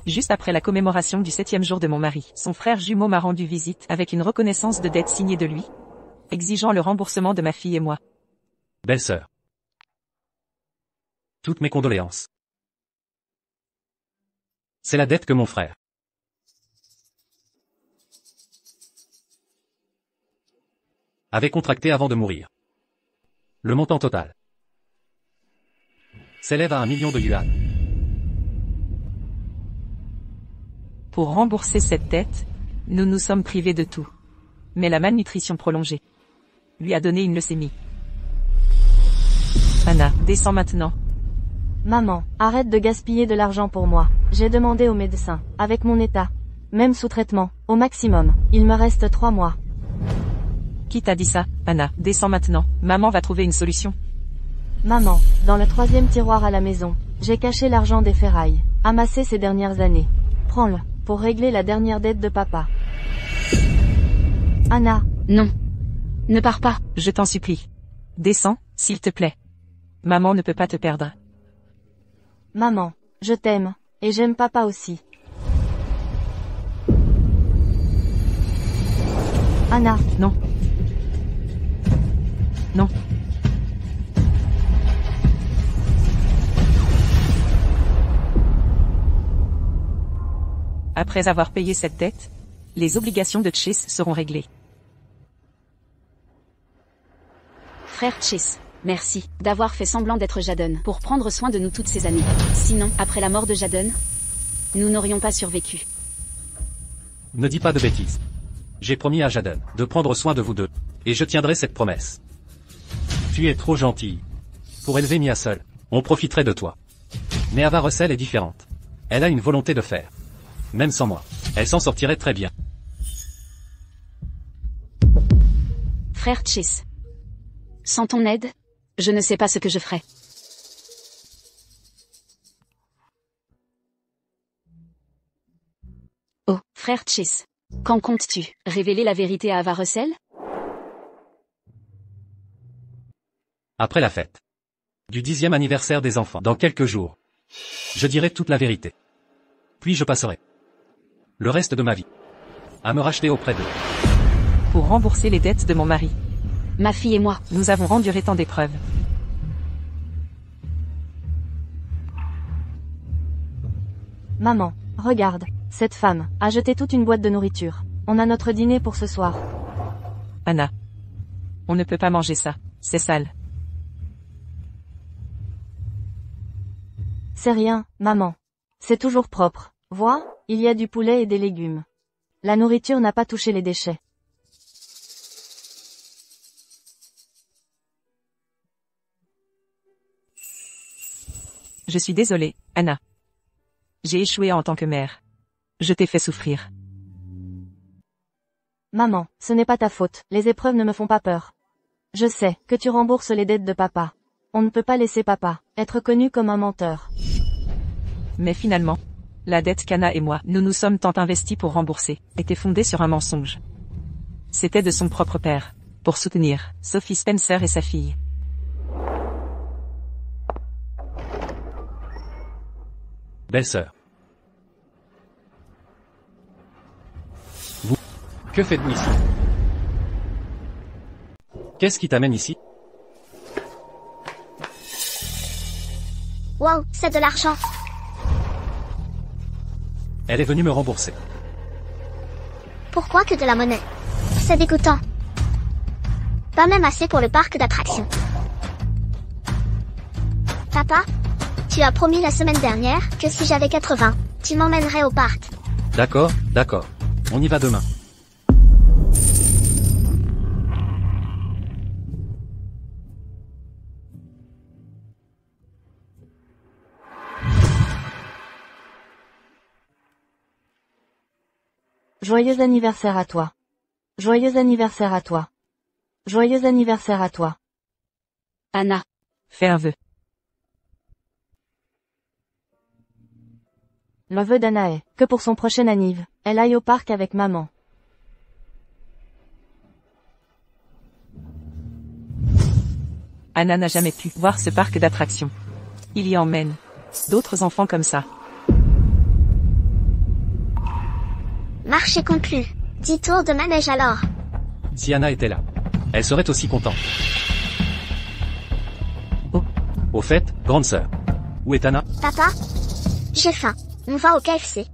Juste après la commémoration du 7e jour de mon mari, son frère jumeau m'a rendu visite avec une reconnaissance de dette signée de lui, exigeant le remboursement de ma fille et moi. Belle-sœur. Toutes mes condoléances. C'est la dette que mon frère avait contractée avant de mourir. Le montant total s'élève à 1 million de yuan. Pour rembourser cette dette, nous nous sommes privés de tout. Mais la malnutrition prolongée lui a donné une leucémie. Anna, descends maintenant. Maman, arrête de gaspiller de l'argent pour moi. J'ai demandé au médecin, avec mon état. Même sous traitement, au maximum, il me reste 3 mois. Qui t'a dit ça, Anna? Descends maintenant, maman va trouver une solution. Maman, dans le 3e tiroir à la maison, j'ai caché l'argent des ferrailles, amassé ces dernières années. Prends-le, pour régler la dernière dette de papa. Anna. Non. Ne pars pas. Je t'en supplie. Descends, s'il te plaît. Maman ne peut pas te perdre. Maman, je t'aime, et j'aime papa aussi. Anna. Non. Non. Après avoir payé cette dette, les obligations de Chase seront réglées. Frère Chase, merci d'avoir fait semblant d'être Jadon pour prendre soin de nous toutes ces années. Sinon, après la mort de Jadon, nous n'aurions pas survécu. Ne dis pas de bêtises. J'ai promis à Jadon de prendre soin de vous deux, et je tiendrai cette promesse. Tu es trop gentille. Pour élever Mia seule, on profiterait de toi. Mais Ava Russell est différente. Elle a une volonté de faire. Même sans moi, elle s'en sortirait très bien. Frère Chase. Sans ton aide, je ne sais pas ce que je ferais. Oh, frère Chase. Quand comptes-tu révéler la vérité à Ava Russell? Après la fête du 10e anniversaire des enfants, dans quelques jours, je dirai toute la vérité. Puis je passerai le reste de ma vie à me racheter auprès d'eux. Pour rembourser les dettes de mon mari, Ma fille et moi. nous avons enduré tant d'épreuves. Maman, regarde, cette femme a jeté toute une boîte de nourriture. On a notre dîner pour ce soir. Anna. On ne peut pas manger ça, c'est sale. C'est rien, maman. C'est toujours propre. Vois, il y a du poulet et des légumes. La nourriture n'a pas touché les déchets. Je suis désolée, Anna. J'ai échoué en tant que mère. Je t'ai fait souffrir. Maman, ce n'est pas ta faute, les épreuves ne me font pas peur. Je sais que tu rembourses les dettes de papa. On ne peut pas laisser papa être connu comme un menteur. Mais finalement, la dette qu'Anna et moi, nous nous sommes tant investis pour rembourser, était fondée sur un mensonge. C'était de son propre père, pour soutenir Sophie Spencer et sa fille. Belle-sœur. Vous, que faites-vous ici? Qu'est-ce qui t'amène ici? Wow, c'est de l'argent. Elle est venue me rembourser. Pourquoi que de la monnaie? C'est dégoûtant. Pas même assez pour le parc d'attractions. Papa, tu as promis la semaine dernière que si j'avais 80, tu m'emmènerais au parc. D'accord, d'accord. On y va demain. Joyeux anniversaire à toi. Joyeux anniversaire à toi. Joyeux anniversaire à toi. Anna. Fais un vœu. Le vœu d'Anna est que pour son prochain anniv, elle aille au parc avec maman. Anna n'a jamais pu voir ce parc d'attractions. Il y emmène d'autres enfants comme ça. Marché conclu. 10 tours de manège alors. Si Anna était là, elle serait aussi contente. Oh. Au fait, grande sœur. Où est Anna? Papa? J'ai faim. On va au KFC.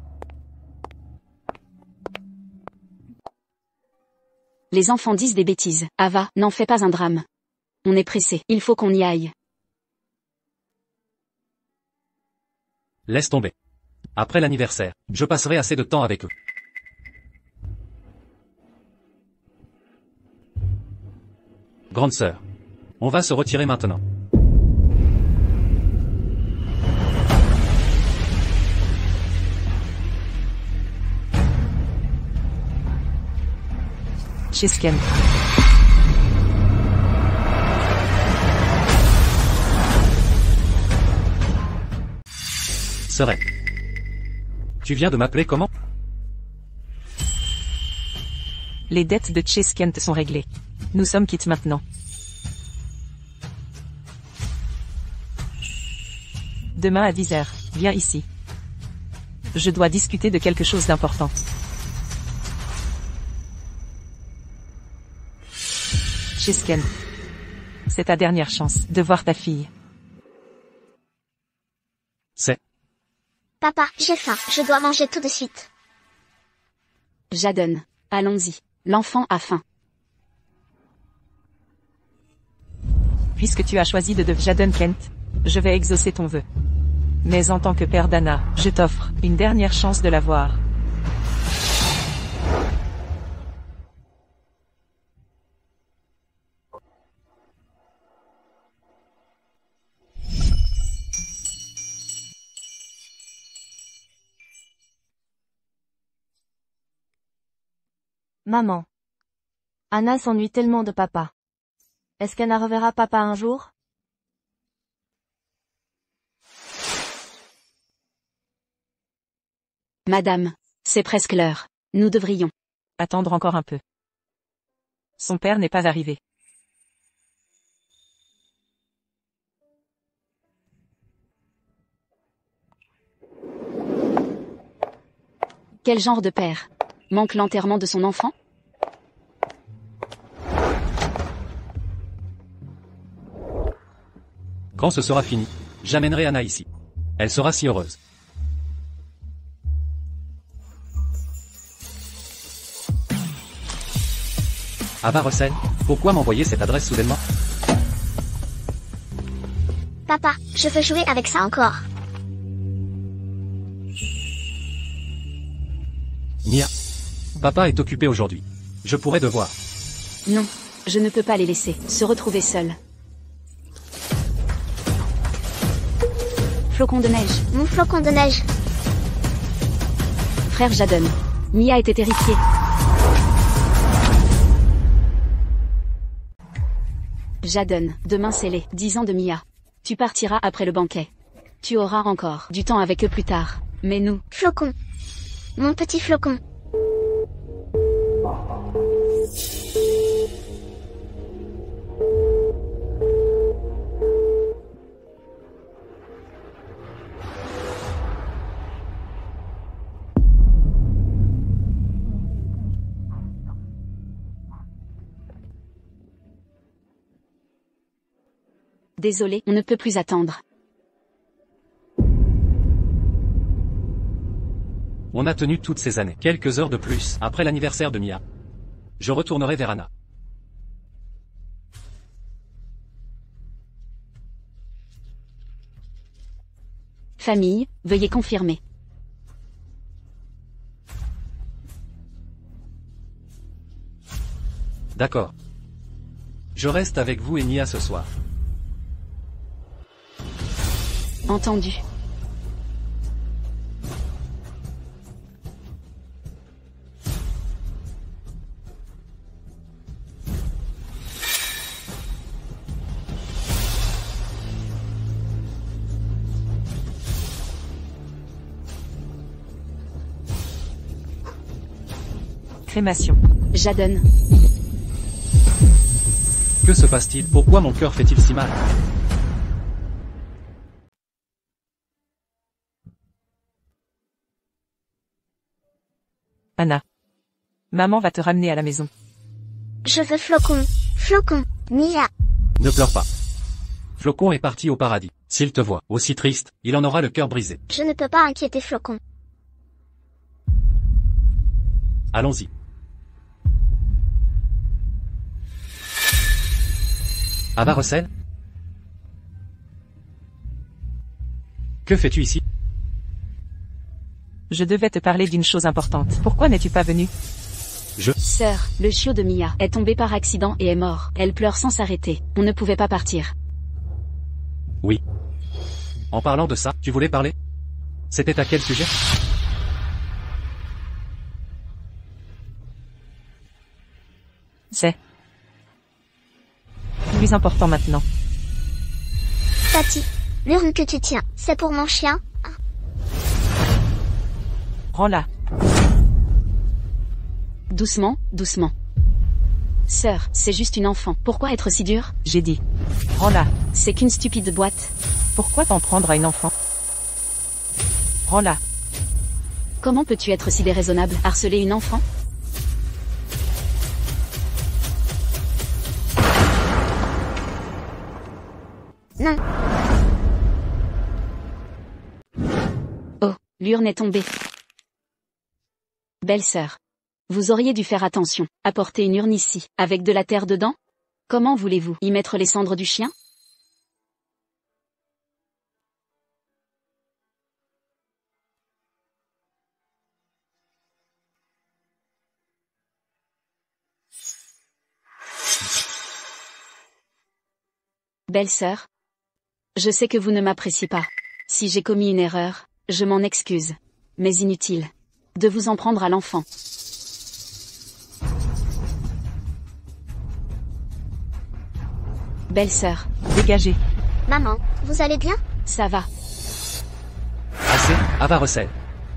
Les enfants disent des bêtises. Ava, n'en fais pas un drame. On est pressé, il faut qu'on y aille. Laisse tomber. Après l'anniversaire, je passerai assez de temps avec eux. Grande sœur. On va se retirer maintenant. Chesken. Serait. Tu viens de m'appeler comment? Les dettes de Cheskent sont réglées. Nous sommes quittes maintenant. Demain à 10 h, viens ici. Je dois discuter de quelque chose d'important. Chesken. C'est ta dernière chance de voir ta fille. C'est. Papa, j'ai faim. Je dois manger tout de suite. Jadon, allons-y. L'enfant a faim. Puisque tu as choisi de devenir Jadon Kent, je vais exaucer ton vœu. Mais en tant que père d'Anna, je t'offre une dernière chance de la voir. Maman. Anna s'ennuie tellement de papa. Est-ce qu'Anna reverra papa un jour? Madame, c'est presque l'heure. Nous devrions. Attendre encore un peu. Son père n'est pas arrivé. Quel genre de père? Manque l'enterrement de son enfant? Quand ce sera fini, j'amènerai Anna ici. Elle sera si heureuse. Ava Russell, pourquoi m'envoyer cette adresse soudainement? Papa, je veux jouer avec ça encore. Mia. Papa est occupé aujourd'hui. Je pourrais devoir. Non, je ne peux pas les laisser se retrouver seuls. Flocon de neige. Mon flocon de neige. Frère Jadon. Mia était terrifiée. Jadon, demain c'est les 10 ans de Mia. Tu partiras après le banquet. Tu auras encore du temps avec eux plus tard. Mais nous... Flocon. Mon petit flocon. Désolé, on ne peut plus attendre. On a tenu toutes ces années. Quelques heures de plus, après l'anniversaire de Mia. Je retournerai vers Anna. Famille, veuillez confirmer. D'accord. Je reste avec vous et Mia ce soir. Entendu. Crémation. Jadon. Que se passe-t-il? Pourquoi mon cœur fait-il si mal? Anna. Maman va te ramener à la maison. Je veux Flocon. Flocon. Mia. Ne pleure pas. Flocon est parti au paradis. S'il te voit aussi triste, il en aura le cœur brisé. Je ne peux pas inquiéter Flocon. Allons-y. Ava Russell? Que fais-tu ici? Je devais te parler d'une chose importante. Pourquoi n'es-tu pas venu? Sœur, le chiot de Mia est tombé par accident et est mort. Elle pleure sans s'arrêter. On ne pouvait pas partir. Oui. En parlant de ça, tu voulais parler? C'était à quel sujet? C'est plus important maintenant. Tati. L'urne que tu tiens, c'est pour mon chien? Rends-la. Doucement, doucement. Sœur, c'est juste une enfant. Pourquoi être si dur? J'ai dit. Rends-la. C'est qu'une stupide boîte. Pourquoi t'en prendre à une enfant? Rends-la. Comment peux-tu être si déraisonnable? Harceler une enfant? Non. Oh, l'urne est tombée. Belle sœur. Vous auriez dû faire attention. Apporter une urne ici, avec de la terre dedans? Comment voulez-vous y mettre les cendres du chien? Belle sœur. Je sais que vous ne m'appréciez pas. Si j'ai commis une erreur, je m'en excuse. Mais inutile de vous en prendre à l'enfant. Belle sœur. Dégagez. Maman, vous allez bien? Ça va. Assez, Ava Russell.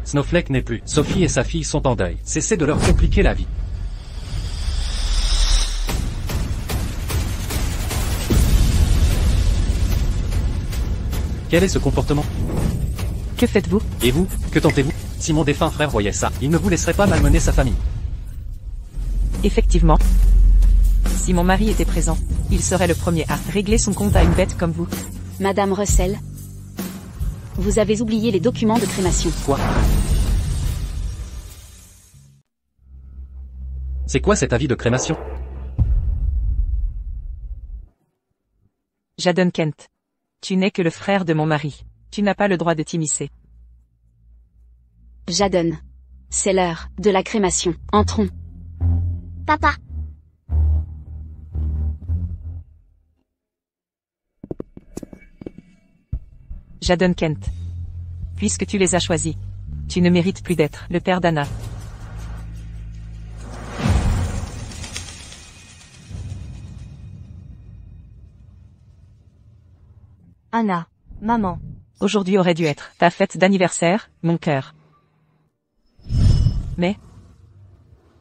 Snowflake n'est plus. Sophie et sa fille sont en deuil. Cessez de leur compliquer la vie. Quel est ce comportement? Que faites-vous? Et vous, que tentez-vous? Si mon défunt frère voyait ça, il ne vous laisserait pas malmener sa famille. Effectivement. Si mon mari était présent, il serait le premier à régler son compte à une bête comme vous. Madame Russell. Vous avez oublié les documents de crémation. Quoi? C'est quoi cet avis de crémation? Jadon Kent. Tu n'es que le frère de mon mari. Tu n'as pas le droit de t'immiscer. Jadon. C'est l'heure de la crémation. Entrons. Papa. Jadon Kent. Puisque tu les as choisis, tu ne mérites plus d'être le père d'Anna. Anna. Maman. Aujourd'hui aurait dû être ta fête d'anniversaire, mon cœur. Mais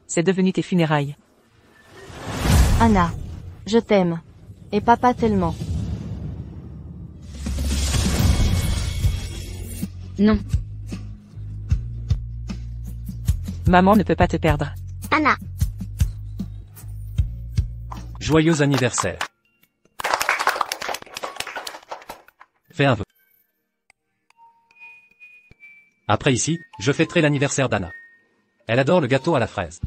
c'est devenu tes funérailles. Anna. Je t'aime. Et papa tellement. Non. Maman ne peut pas te perdre. Anna. Joyeux anniversaire. Fais un vœu. Après ici, je fêterai l'anniversaire d'Anna. Elle adore le gâteau à la fraise.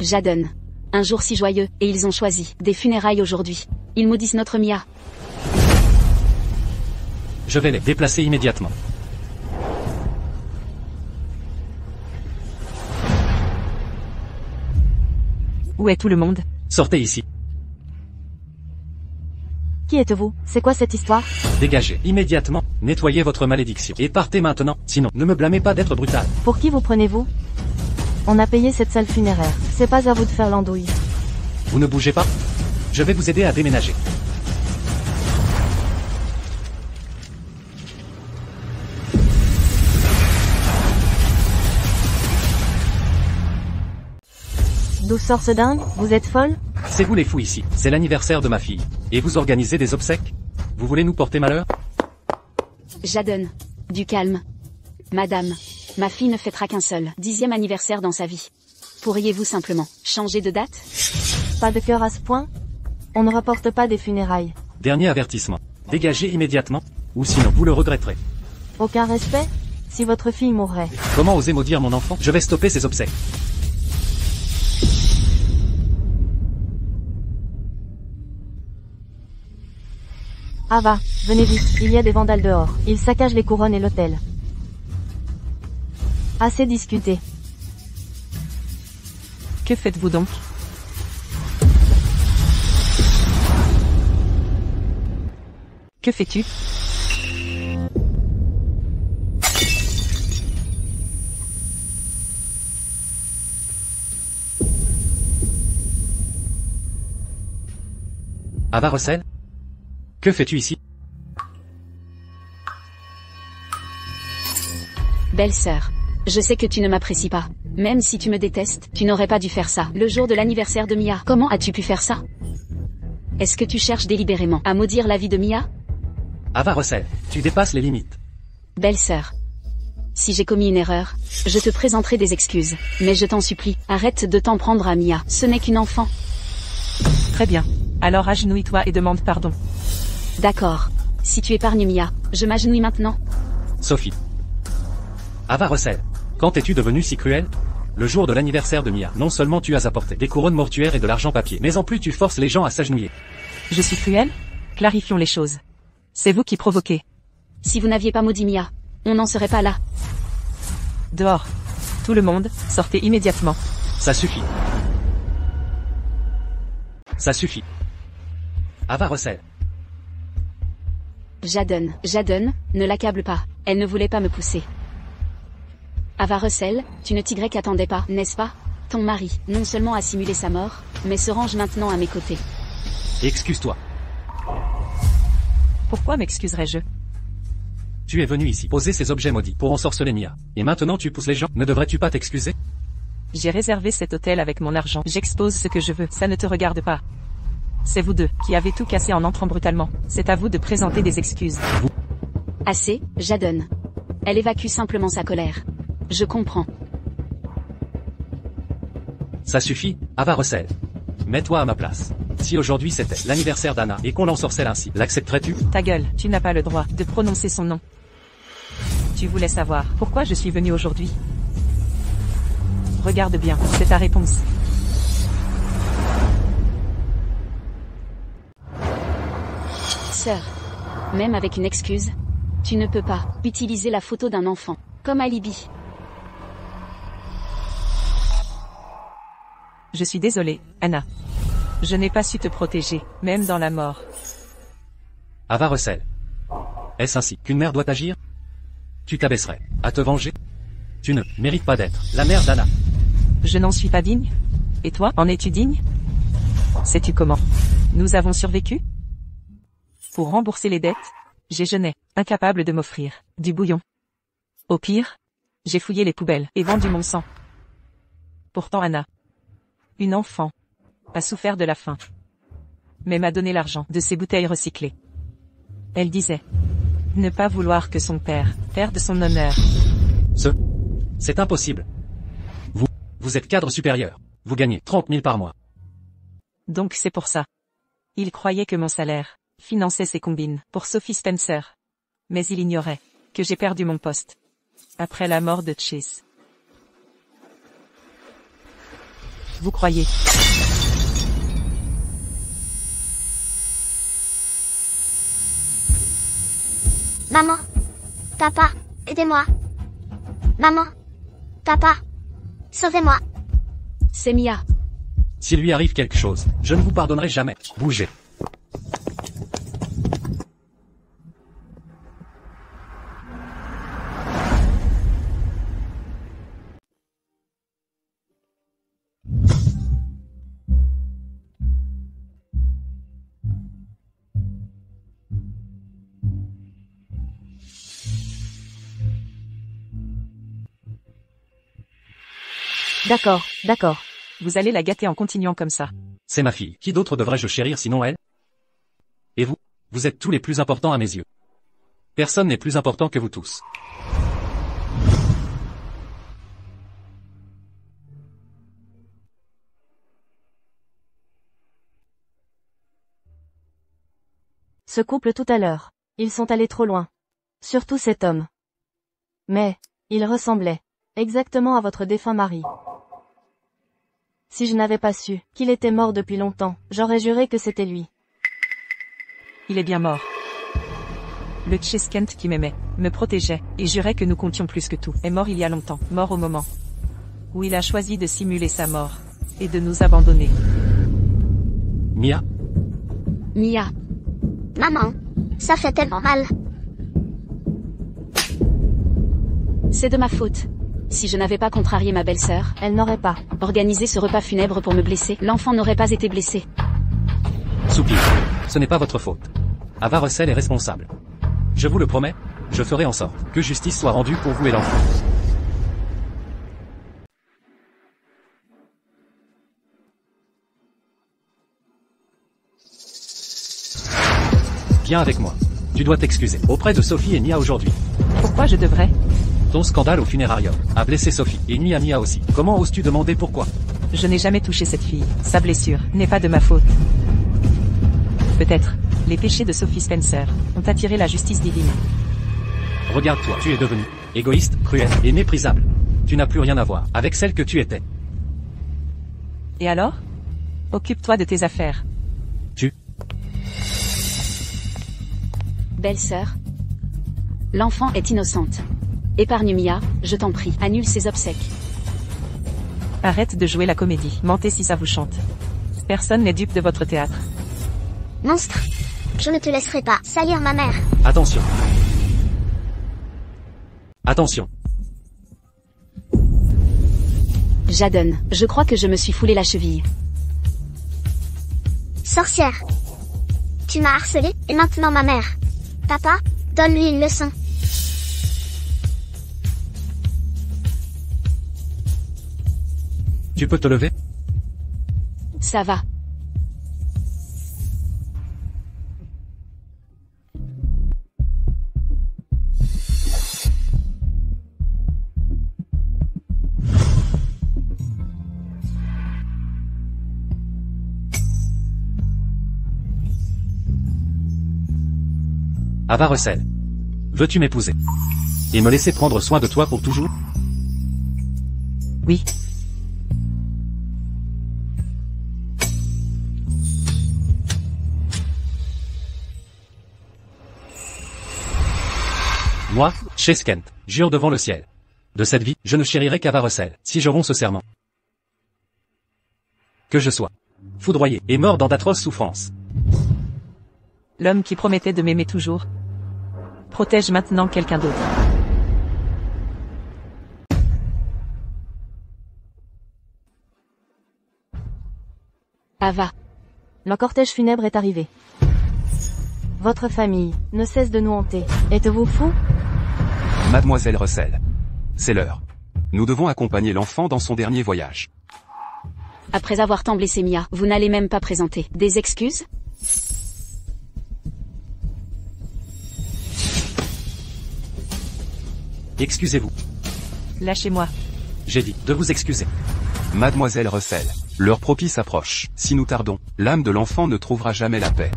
Jadon. Un jour si joyeux, et ils ont choisi des funérailles aujourd'hui. Ils maudissent notre Mia. Je vais les déplacer immédiatement. Où est tout le monde? Sortez ici. Qui êtes-vous? C'est quoi cette histoire? Dégagez immédiatement. Nettoyez votre malédiction. Et partez maintenant. Sinon, ne me blâmez pas d'être brutal. Pour qui vous prenez-vous? On a payé cette salle funéraire. C'est pas à vous de faire l'andouille. Vous ne bougez pas? Je vais vous aider à déménager. Douce sorce dingue, vous êtes folle? C'est vous les fous ici. C'est l'anniversaire de ma fille. Et vous organisez des obsèques? Vous voulez nous porter malheur? Jadon. Du calme. Madame. Ma fille ne fêtera qu'un seul 10e anniversaire dans sa vie. Pourriez-vous simplement changer de date? Pas de cœur à ce point? On ne rapporte pas des funérailles. Dernier avertissement. Dégagez immédiatement, ou sinon vous le regretterez. Aucun respect? Si votre fille mourrait. Comment osez maudire mon enfant? Je vais stopper ses obsèques. Ava, venez vite, il y a des vandales dehors. Ils saccagent les couronnes et l'hôtel. Assez discuté. Que faites-vous donc? Que fais-tu? Ava Russell? Que fais-tu ici? Belle sœur. Je sais que tu ne m'apprécies pas. Même si tu me détestes, tu n'aurais pas dû faire ça. Le jour de l'anniversaire de Mia. Comment as-tu pu faire ça? Est-ce que tu cherches délibérément à maudire la vie de Mia? Ava Russell, tu dépasses les limites. Belle sœur. Si j'ai commis une erreur, je te présenterai des excuses. Mais je t'en supplie, arrête de t'en prendre à Mia. Ce n'est qu'une enfant. Très bien. Alors agenouille-toi et demande pardon. D'accord. Si tu épargnes Mia, je m'agenouille maintenant. Sophie. Ava Russell, quand es-tu devenue si cruelle? Le jour de l'anniversaire de Mia, non seulement tu as apporté des couronnes mortuaires et de l'argent papier, mais en plus tu forces les gens à s'agenouiller. Je suis cruelle? Clarifions les choses. C'est vous qui provoquez. Si vous n'aviez pas maudit Mia, on n'en serait pas là. Dehors. Tout le monde, sortez immédiatement. Ça suffit. Ça suffit. Ava Russell. Jadon, ne l'accable pas. Elle ne voulait pas me pousser. Ava Russell, tu ne t'y attendais pas, n'est-ce pas? Ton mari, non seulement a simulé sa mort, mais se range maintenant à mes côtés. Excuse-toi. Pourquoi m'excuserais-je? Tu es venu ici poser ces objets maudits pour ensorceler Mia. Et maintenant tu pousses les gens, ne devrais-tu pas t'excuser? J'ai réservé cet hôtel avec mon argent. J'expose ce que je veux, ça ne te regarde pas. C'est vous deux qui avez tout cassé en entrant brutalement. C'est à vous de présenter des excuses. Assez, Jadon. Elle évacue simplement sa colère. Je comprends. Ça suffit, Ava Russell. Mets-toi à ma place. Si aujourd'hui c'était l'anniversaire d'Anna et qu'on l'ensorcelle ainsi, l'accepterais-tu? Ta gueule, tu n'as pas le droit de prononcer son nom. Tu voulais savoir pourquoi je suis venu aujourd'hui? Regarde bien, c'est ta réponse. Sœur, même avec une excuse, tu ne peux pas utiliser la photo d'un enfant comme alibi. Je suis désolée, Anna. Je n'ai pas su te protéger, même dans la mort. Ava Russell. Est-ce ainsi qu'une mère doit agir? Tu t'abaisserais à te venger? Tu ne mérites pas d'être la mère d'Anna. Je n'en suis pas digne? Et toi, en es-tu digne? Sais-tu comment nous avons survécu? Pour rembourser les dettes, j'ai jeûné, incapable de m'offrir du bouillon. Au pire, j'ai fouillé les poubelles et vendu mon sang. Pourtant Anna, une enfant, a souffert de la faim, mais m'a donné l'argent de ses bouteilles recyclées. Elle disait ne pas vouloir que son père perde son honneur. C'est impossible. Vous êtes cadre supérieur. Vous gagnez 30 000 par mois. Donc c'est pour ça. Il croyait que mon salaire finançait ses combines pour Sophie Spencer. Mais il ignorait que j'ai perdu mon poste après la mort de Chase. Vous croyez? Maman. Papa, aidez-moi. Maman. Papa. Sauvez-moi. C'est Mia. S'il lui arrive quelque chose, je ne vous pardonnerai jamais. Bougez. D'accord, d'accord. Vous allez la gâter en continuant comme ça. C'est ma fille. Qui d'autre devrais-je chérir sinon elle? Et vous? Vous êtes tous les plus importants à mes yeux. Personne n'est plus important que vous tous. Ce couple tout à l'heure. Ils sont allés trop loin. Surtout cet homme. Mais, il ressemblait exactement à votre défunt mari. Si je n'avais pas su qu'il était mort depuis longtemps, j'aurais juré que c'était lui. Il est bien mort. Le Cheskent qui m'aimait, me protégeait, et jurait que nous comptions plus que tout, est mort il y a longtemps, mort au moment où il a choisi de simuler sa mort, et de nous abandonner. Mia? Mia. Maman, ça fait tellement mal. C'est de ma faute. Si je n'avais pas contrarié ma belle-sœur, Elle n'aurait pas. organisé ce repas funèbre pour me blesser, l'enfant n'aurait pas été blessé. Soupir. Ce n'est pas votre faute. Ava Russell est responsable. Je vous le promets, je ferai en sorte que justice soit rendue pour vous et l'enfant. Viens avec moi. Tu dois t'excuser auprès de Sophie et Mia aujourd'hui. Pourquoi je devrais? Ton scandale au funérarium a blessé Sophie et nuit à Mia aussi. Comment oses-tu demander pourquoi? Je n'ai jamais touché cette fille. Sa blessure n'est pas de ma faute. Peut-être, les péchés de Sophie Spencer ont attiré la justice divine. Regarde-toi, tu es devenu égoïste, cruel et méprisable. Tu n'as plus rien à voir avec celle que tu étais. Et alors? Occupe-toi de tes affaires. Belle-sœur. L'enfant est innocente. Épargne Mia, je t'en prie, annule ses obsèques. Arrête de jouer la comédie. Mentez si ça vous chante. Personne n'est dupe de votre théâtre. Monstre. Je ne te laisserai pas salir ma mère. Attention. Attention. Jadon, je crois que je me suis foulé la cheville. Sorcière. Tu m'as harcelé, et maintenant ma mère. Papa, donne-lui une leçon. Tu peux te lever? Ça va. Ava Russell. Veux-tu m'épouser? Et me laisser prendre soin de toi pour toujours? Oui. Moi, Cheskent, jure devant le ciel. De cette vie, je ne chérirai qu'Ava Russell, si je romps ce serment. Que je sois foudroyé et mort dans d'atroces souffrances. L'homme qui promettait de m'aimer toujours protège maintenant quelqu'un d'autre. Ava. Le cortège funèbre est arrivé. Votre famille ne cesse de nous hanter. Êtes-vous fou? Mademoiselle Russell. C'est l'heure. Nous devons accompagner l'enfant dans son dernier voyage. Après avoir tant blessé Mia, vous n'allez même pas présenter des excuses? Excusez-vous. Lâchez-moi. J'ai dit de vous excuser. Mademoiselle Russell, l'heure propice approche. Si nous tardons, l'âme de l'enfant ne trouvera jamais la paix.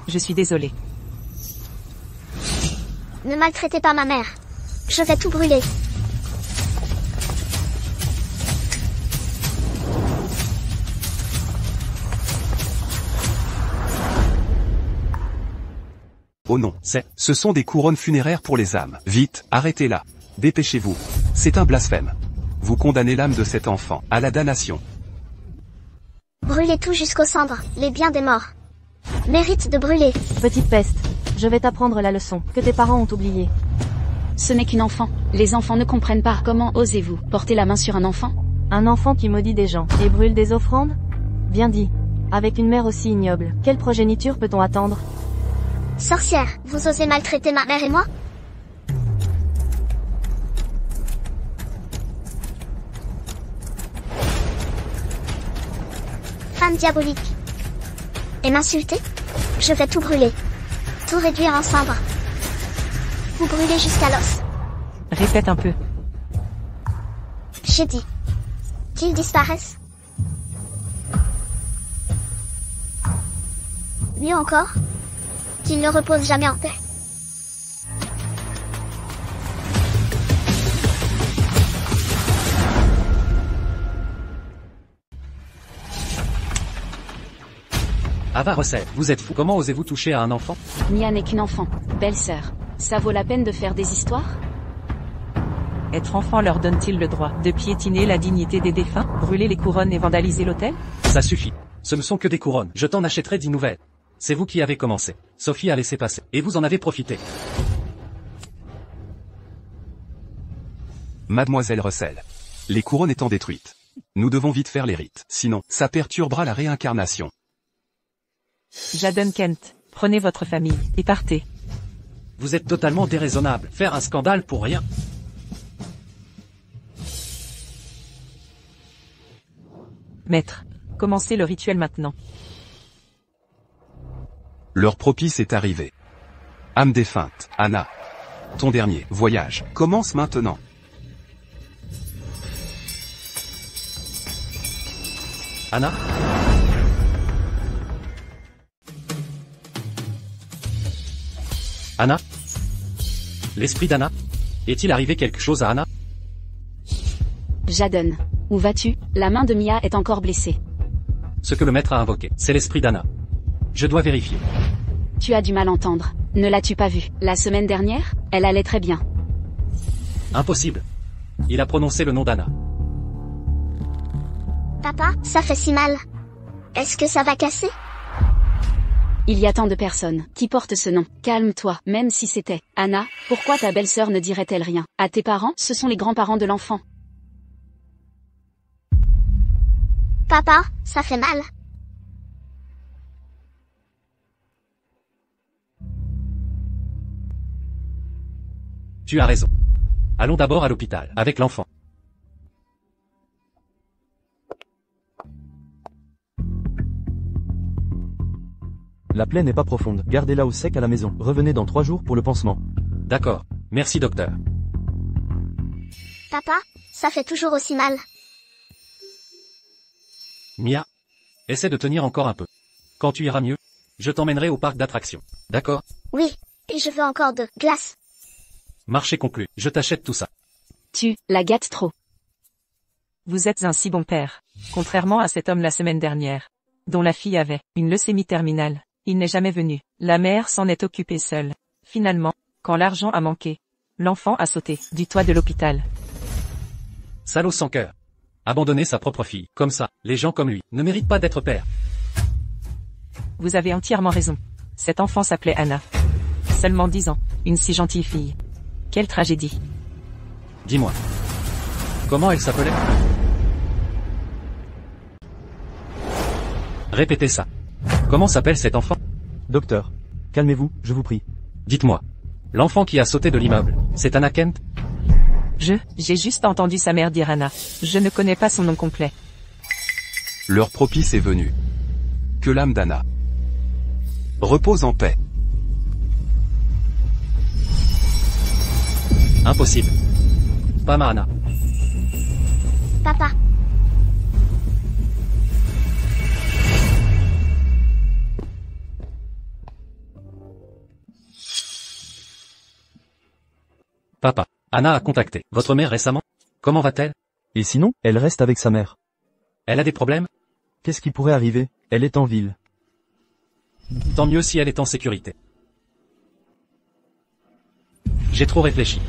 Je suis désolée. Ne maltraitez pas ma mère. Je vais tout brûler. Oh non, ce sont des couronnes funéraires pour les âmes. Vite, arrêtez-la. Dépêchez-vous. C'est un blasphème. Vous condamnez l'âme de cet enfant à la damnation. Brûlez tout jusqu'aux cendres, les biens des morts. Mérite de brûler. Petite peste. Je vais t'apprendre la leçon que tes parents ont oubliée. Ce n'est qu'une enfant. Les enfants ne comprennent pas. Comment osez-vous porter la main sur un enfant? Un enfant qui maudit des gens et brûle des offrandes? Bien dit. Avec une mère aussi ignoble, quelle progéniture peut-on attendre? Sorcière, vous osez maltraiter ma mère et moi? femme diabolique. Et m'insulter? Je vais tout brûler. Tout réduire en cendres. Vous brûlez jusqu'à l'os. Répète un peu. J'ai dit. Qu'ils disparaissent. Mieux encore. Qu'ils ne reposent jamais en paix. Ava Russell, vous êtes fou. Comment osez-vous toucher à un enfant? Mia n'est qu'une enfant. Belle-sœur. Ça vaut la peine de faire des histoires? Être enfant leur donne-t-il le droit de piétiner la dignité des défunts, brûler les couronnes et vandaliser l'autel? Ça suffit. Ce ne sont que des couronnes. Je t'en achèterai 10 nouvelles. C'est vous qui avez commencé. Sophie a laissé passer. Et vous en avez profité. Mademoiselle Russell. Les couronnes étant détruites. Nous devons vite faire les rites. Sinon, ça perturbera la réincarnation. Jadon Kent, prenez votre famille, et partez. Vous êtes totalement déraisonnable. Faire un scandale pour rien. Maître, commencez le rituel maintenant. L'heure propice est arrivée. Âme défunte, Anna. Ton dernier voyage commence maintenant. Anna? Anna? L'esprit d'Anna? Est-il arrivé quelque chose à Anna? Jadon. Où vas-tu? La main de Mia est encore blessée. Ce que le maître a invoqué, c'est l'esprit d'Anna. Je dois vérifier. Tu as du mal entendre. Ne l'as-tu pas vue? La semaine dernière, elle allait très bien. Impossible. Il a prononcé le nom d'Anna. Papa, ça fait si mal. Est-ce que ça va casser? Il y a tant de personnes qui portent ce nom. Calme-toi, même si c'était Anna, pourquoi ta belle-sœur ne dirait-elle rien? À tes parents, ce sont les grands-parents de l'enfant. Papa, ça fait mal. Tu as raison. Allons d'abord à l'hôpital, avec l'enfant. La plaie n'est pas profonde. Gardez-la au sec à la maison. Revenez dans 3 jours pour le pansement. D'accord. Merci docteur. Papa, ça fait toujours aussi mal. Mia, essaie de tenir encore un peu. Quand tu iras mieux, je t'emmènerai au parc d'attractions. D'accord? Oui, et je veux encore de glace. Marché conclu. Je t'achète tout ça. Tu la gâtes trop. Vous êtes un si bon père. Contrairement à cet homme la semaine dernière, dont la fille avait une leucémie terminale. Il n'est jamais venu. La mère s'en est occupée seule. Finalement, quand l'argent a manqué, l'enfant a sauté du toit de l'hôpital. Salaud sans cœur. Abandonner sa propre fille, comme ça, les gens comme lui, ne méritent pas d'être père. Vous avez entièrement raison. Cet enfant s'appelait Anna. Seulement 10 ans, une si gentille fille. Quelle tragédie. Dis-moi. Comment elle s'appelait? Répétez ça. Comment s'appelle cet enfant? Docteur, calmez-vous, je vous prie. Dites-moi. L'enfant qui a sauté de l'immeuble, c'est Anna Kent? J'ai juste entendu sa mère dire Anna. Je ne connais pas son nom complet. L'heure propice est venue. Que l'âme d'Anna repose en paix. Impossible. Pas ma Anna. Papa. Papa. Anna a contacté votre mère récemment? Comment va-t-elle? Et sinon, elle reste avec sa mère. Elle a des problèmes? Qu'est-ce qui pourrait arriver? Elle est en ville. Tant mieux si elle est en sécurité. J'ai trop réfléchi.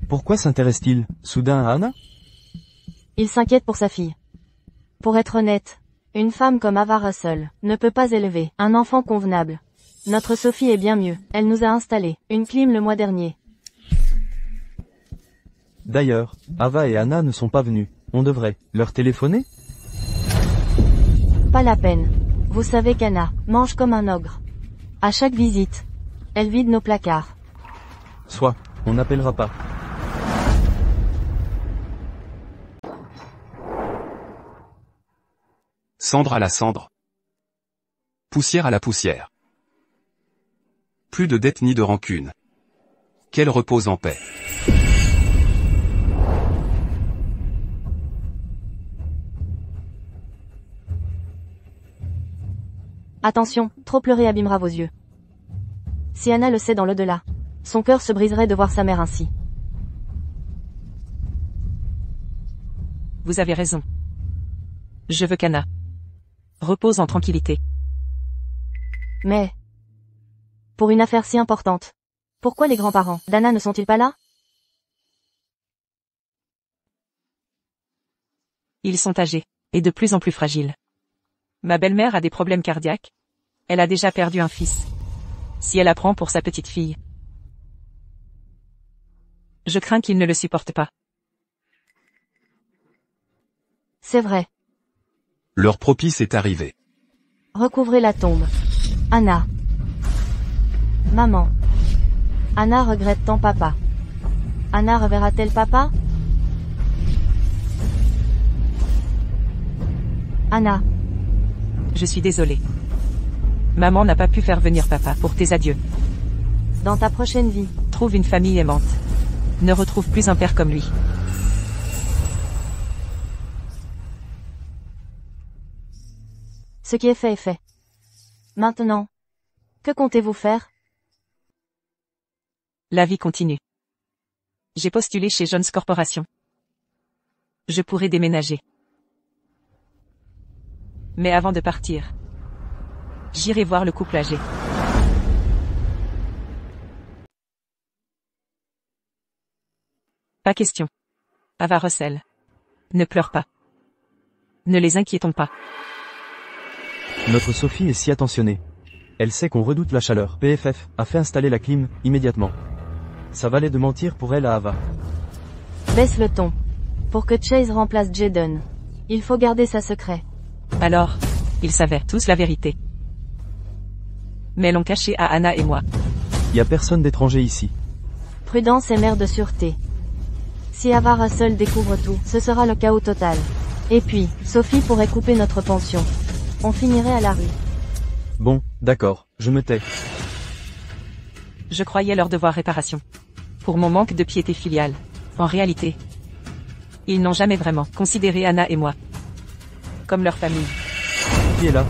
Pourquoi s'intéresse-t-il, soudain à Anna? Il s'inquiète pour sa fille. Pour être honnête, une femme comme Ava Russell ne peut pas élever un enfant convenable. Notre Sophie est bien mieux. Elle nous a installé une clim le mois dernier. D'ailleurs, Ava et Anna ne sont pas venus. On devrait leur téléphoner? Pas la peine. Vous savez qu'Anna mange comme un ogre. À chaque visite, elle vide nos placards. Soit, on n'appellera pas. Cendre à la cendre. Poussière à la poussière. Plus de dette ni de rancune. Qu'elle repose en paix. Attention, trop pleurer abîmera vos yeux. Si Anna le sait dans l'au-delà, son cœur se briserait de voir sa mère ainsi. Vous avez raison. Je veux qu'Anna repose en tranquillité. Mais, pour une affaire si importante, pourquoi les grands-parents d'Anna ne sont-ils pas là? Ils sont âgés, et de plus en plus fragiles. Ma belle-mère a des problèmes cardiaques. Elle a déjà perdu un fils. Si elle apprend pour sa petite fille, je crains qu'ils ne le supportent pas. C'est vrai. L'heure propice est arrivée. Recouvrez la tombe. Anna. Maman. Anna regrette tant papa. Anna reverra-t-elle papa? Anna. Je suis désolée. Maman n'a pas pu faire venir papa pour tes adieux. Dans ta prochaine vie, Trouve une famille aimante. Ne retrouve plus un père comme lui. ce qui est fait est fait. Maintenant, que comptez-vous faire? La vie continue. J'ai postulé chez Jones Corporation. Je pourrais déménager. Mais avant de partir, j'irai voir le couple âgé. Pas question. Ava Russell. Ne pleure pas. Ne les inquiétons pas. Notre Sophie est si attentionnée. Elle sait qu'on redoute la chaleur. PFF a fait installer la clim, immédiatement. Ça valait de mentir pour elle à Ava. Baisse le ton. Pour que Chase remplace Jaden, il faut garder ça secret. Alors, ils savaient tous la vérité. Mais l'ont caché à Anna et moi. Y a personne d'étranger ici. Prudence est mère de sûreté. Si Ava Russell découvre tout, ce sera le chaos total. Et puis, Sophie pourrait couper notre pension. On finirait à la rue. Bon, d'accord, je me tais. Je croyais leur devoir réparation. Pour mon manque de piété filiale. En réalité, ils n'ont jamais vraiment considéré Anna et moi comme leur famille. Qui est là?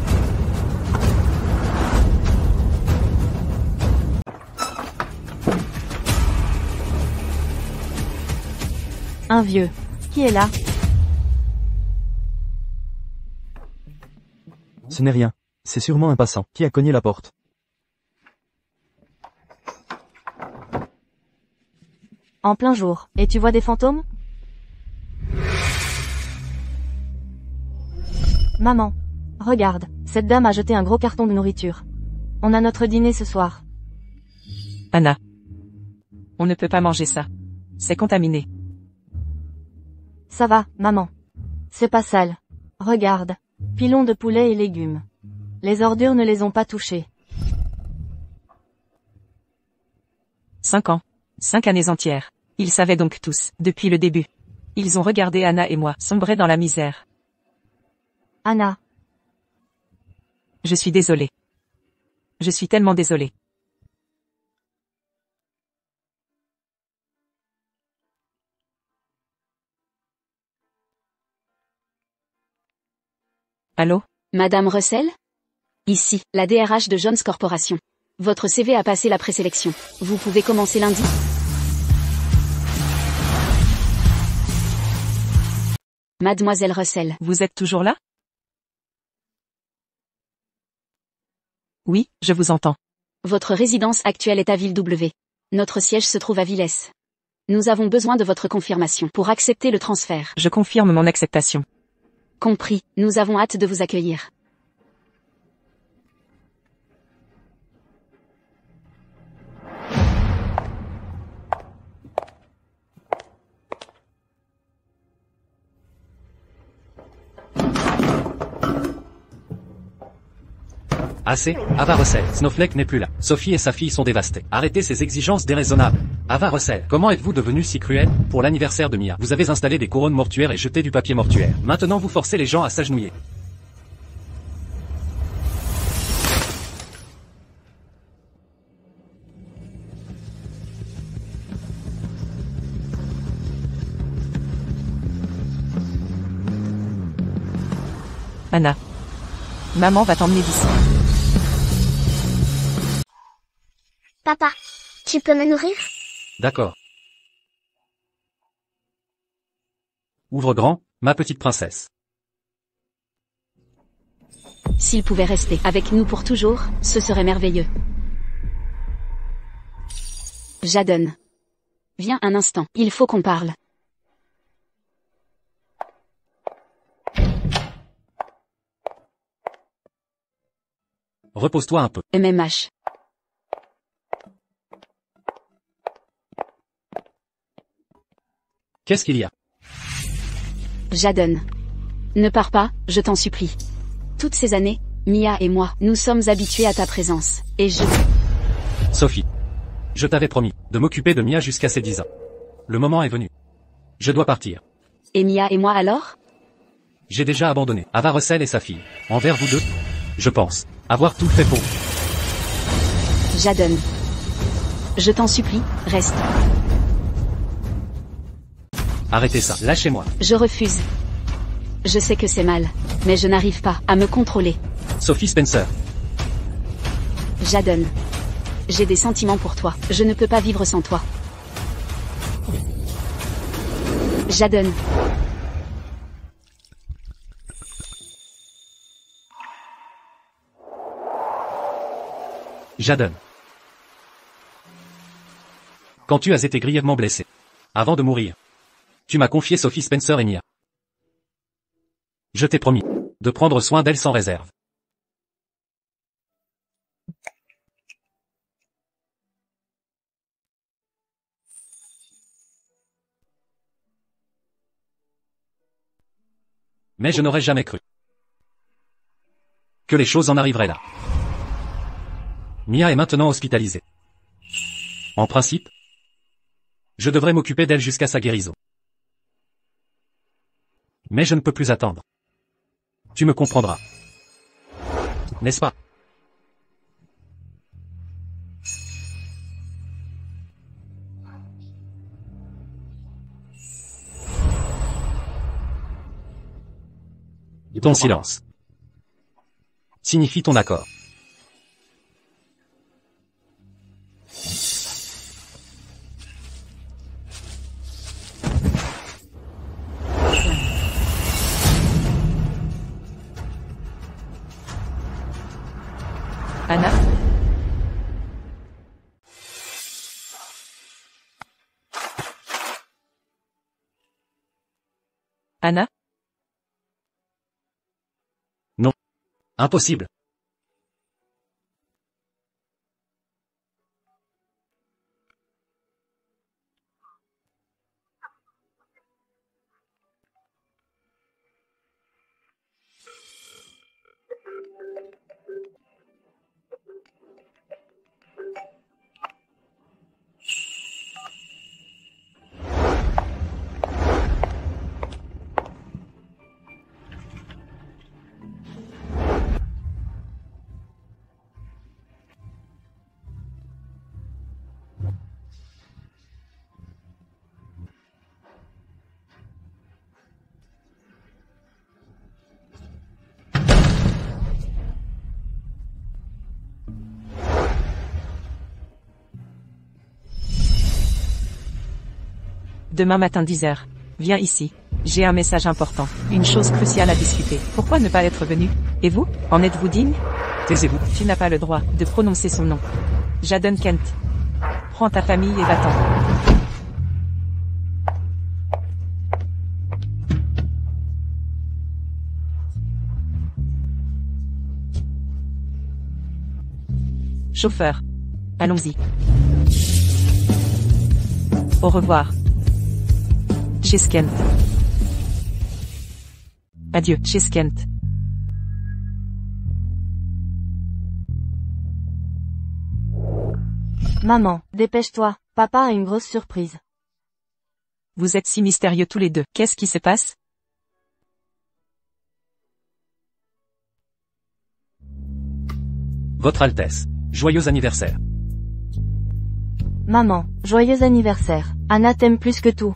Un vieux. Qui est là? Ce n'est rien. C'est sûrement un passant qui a cogné la porte. En plein jour. Et tu vois des fantômes? Maman. Regarde, cette dame a jeté un gros carton de nourriture. On a notre dîner ce soir. Anna. On ne peut pas manger ça. C'est contaminé. Ça va, maman. C'est pas sale. Regarde. Pilons de poulet et légumes. Les ordures ne les ont pas touchés. 5 ans. 5 années entières. Ils savaient donc tous, depuis le début. Ils ont regardé Anna et moi sombrer dans la misère. Anna. Je suis désolée. Je suis tellement désolée. Allô? Madame Russell? Ici, la DRH de Jones Corporation. Votre CV a passé la présélection. Vous pouvez commencer lundi? Mademoiselle Russell. Vous êtes toujours là? Oui, je vous entends. Votre résidence actuelle est à Ville W. Notre siège se trouve à Villesse. Nous avons besoin de votre confirmation pour accepter le transfert. Je confirme mon acceptation. Compris, nous avons hâte de vous accueillir. Assez, Ava Russell. Snowflake n'est plus là. Sophie et sa fille sont dévastées. Arrêtez ces exigences déraisonnables. Ava Russell, comment êtes-vous devenu si cruel? Pour l'anniversaire de Mia, vous avez installé des couronnes mortuaires et jeté du papier mortuaire. Maintenant vous forcez les gens à s'agenouiller. Anna. Maman va t'emmener d'ici. Papa, tu peux me nourrir? D'accord. Ouvre grand, ma petite princesse. S'il pouvait rester avec nous pour toujours, ce serait merveilleux. Jaden. Viens un instant, il faut qu'on parle. Repose-toi un peu. MMH. Qu'est-ce qu'il y a? Jaden. Ne pars pas, je t'en supplie. Toutes ces années, Mia et moi, nous sommes habitués à ta présence, et Sophie. Je t'avais promis de m'occuper de Mia jusqu'à ses 10 ans. Le moment est venu. Je dois partir. Et Mia et moi alors? J'ai déjà abandonné Ava Russell et sa fille. Envers vous deux, je pense avoir tout fait pour vous. Jaden. Je t'en supplie, reste. Arrêtez ça, lâchez-moi. Je refuse. Je sais que c'est mal, mais je n'arrive pas à me contrôler. Sophie Spencer. Jaden. J'ai des sentiments pour toi. Je ne peux pas vivre sans toi. Jaden. Jaden. Quand tu as été grièvement blessé, avant de mourir, tu m'as confié Sophie Spencer et Mia. Je t'ai promis de prendre soin d'elle sans réserve. Mais je n'aurais jamais cru que les choses en arriveraient là. Mia est maintenant hospitalisée. En principe, je devrais m'occuper d'elle jusqu'à sa guérison. Mais je ne peux plus attendre. Tu me comprendras. N'est-ce pas? Ton silence signifie ton accord. Anna? Anna? Non. Impossible. Demain matin 10h. Viens ici. J'ai un message important. Une chose cruciale à discuter. Pourquoi ne pas être venu? Et vous? En êtes-vous digne? Taisez-vous. Tu n'as pas le droit de prononcer son nom. Jaden Kent. Prends ta famille et va-t'en. Chauffeur. Allons-y. Au revoir. Chez Skent. Adieu, chez Skent. Maman, dépêche-toi, papa a une grosse surprise. Vous êtes si mystérieux tous les deux. Qu'est-ce qui se passe? Votre Altesse. Joyeux anniversaire. Maman, joyeux anniversaire. Anna t'aime plus que tout.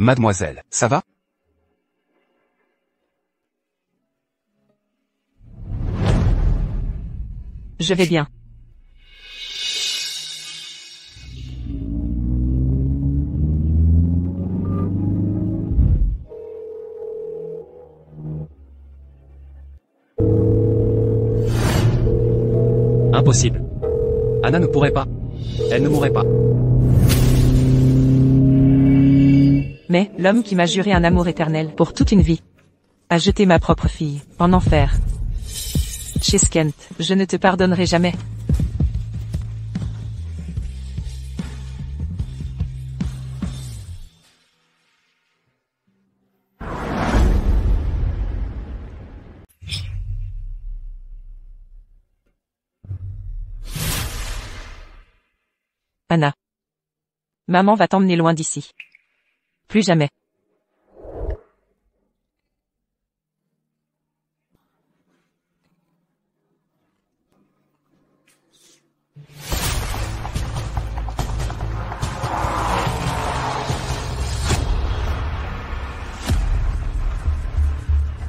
Mademoiselle, ça va? Je vais bien. Impossible. Anna ne pourrait pas. Elle ne mourrait pas. Mais, l'homme qui m'a juré un amour éternel pour toute une vie, a jeté ma propre fille, en enfer. Chez Skent, je ne te pardonnerai jamais. Anna. Maman va t'emmener loin d'ici. Plus jamais.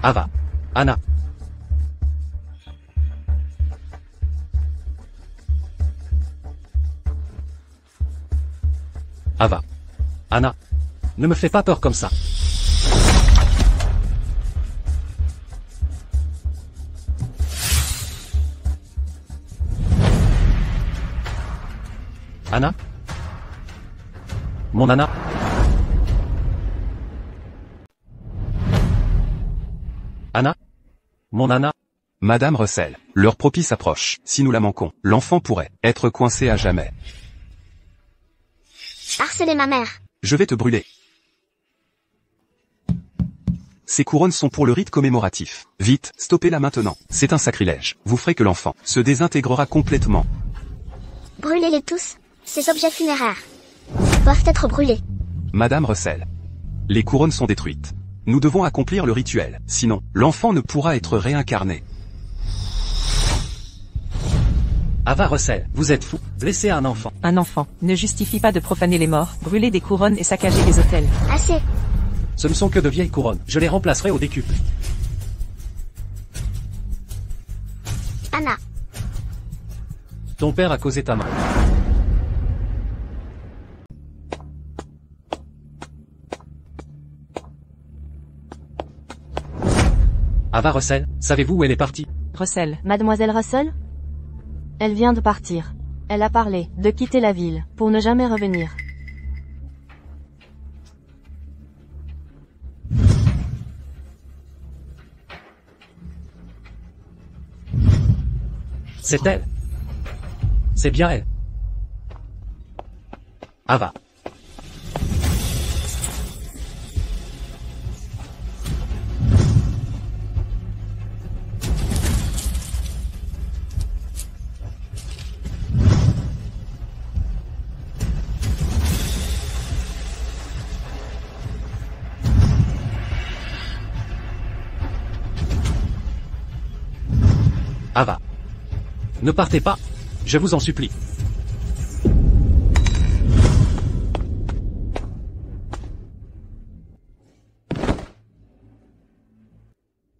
Ava. Anna. Ava. Anna. Ne me fais pas peur comme ça. Anna. Mon Anna. Anna. Mon Anna. Madame Russell, l'heure propice approche. Si nous la manquons, l'enfant pourrait être coincé à jamais. Harceler ma mère. Je vais te brûler. Ces couronnes sont pour le rite commémoratif. Vite, stoppez-la maintenant. C'est un sacrilège. Vous ferez que l'enfant se désintégrera complètement. Brûlez-les tous. Ces objets funéraires doivent être brûlés. Madame Russell. Les couronnes sont détruites. Nous devons accomplir le rituel. Sinon, l'enfant ne pourra être réincarné. Ava Russell, vous êtes fou. Laissez un enfant. Un enfant ne justifie pas de profaner les morts, brûler des couronnes et saccager des hôtels. Assez. Ce ne sont que de vieilles couronnes. Je les remplacerai au décuple. Anna. Ton père a causé ta mort. Ava Russell, savez-vous où elle est partie? Russell. Mademoiselle Russell? Elle vient de partir. Elle a parlé de quitter la ville, pour ne jamais revenir. C'est elle. C'est bien elle. Ava. Ava. Ne partez pas. Je vous en supplie.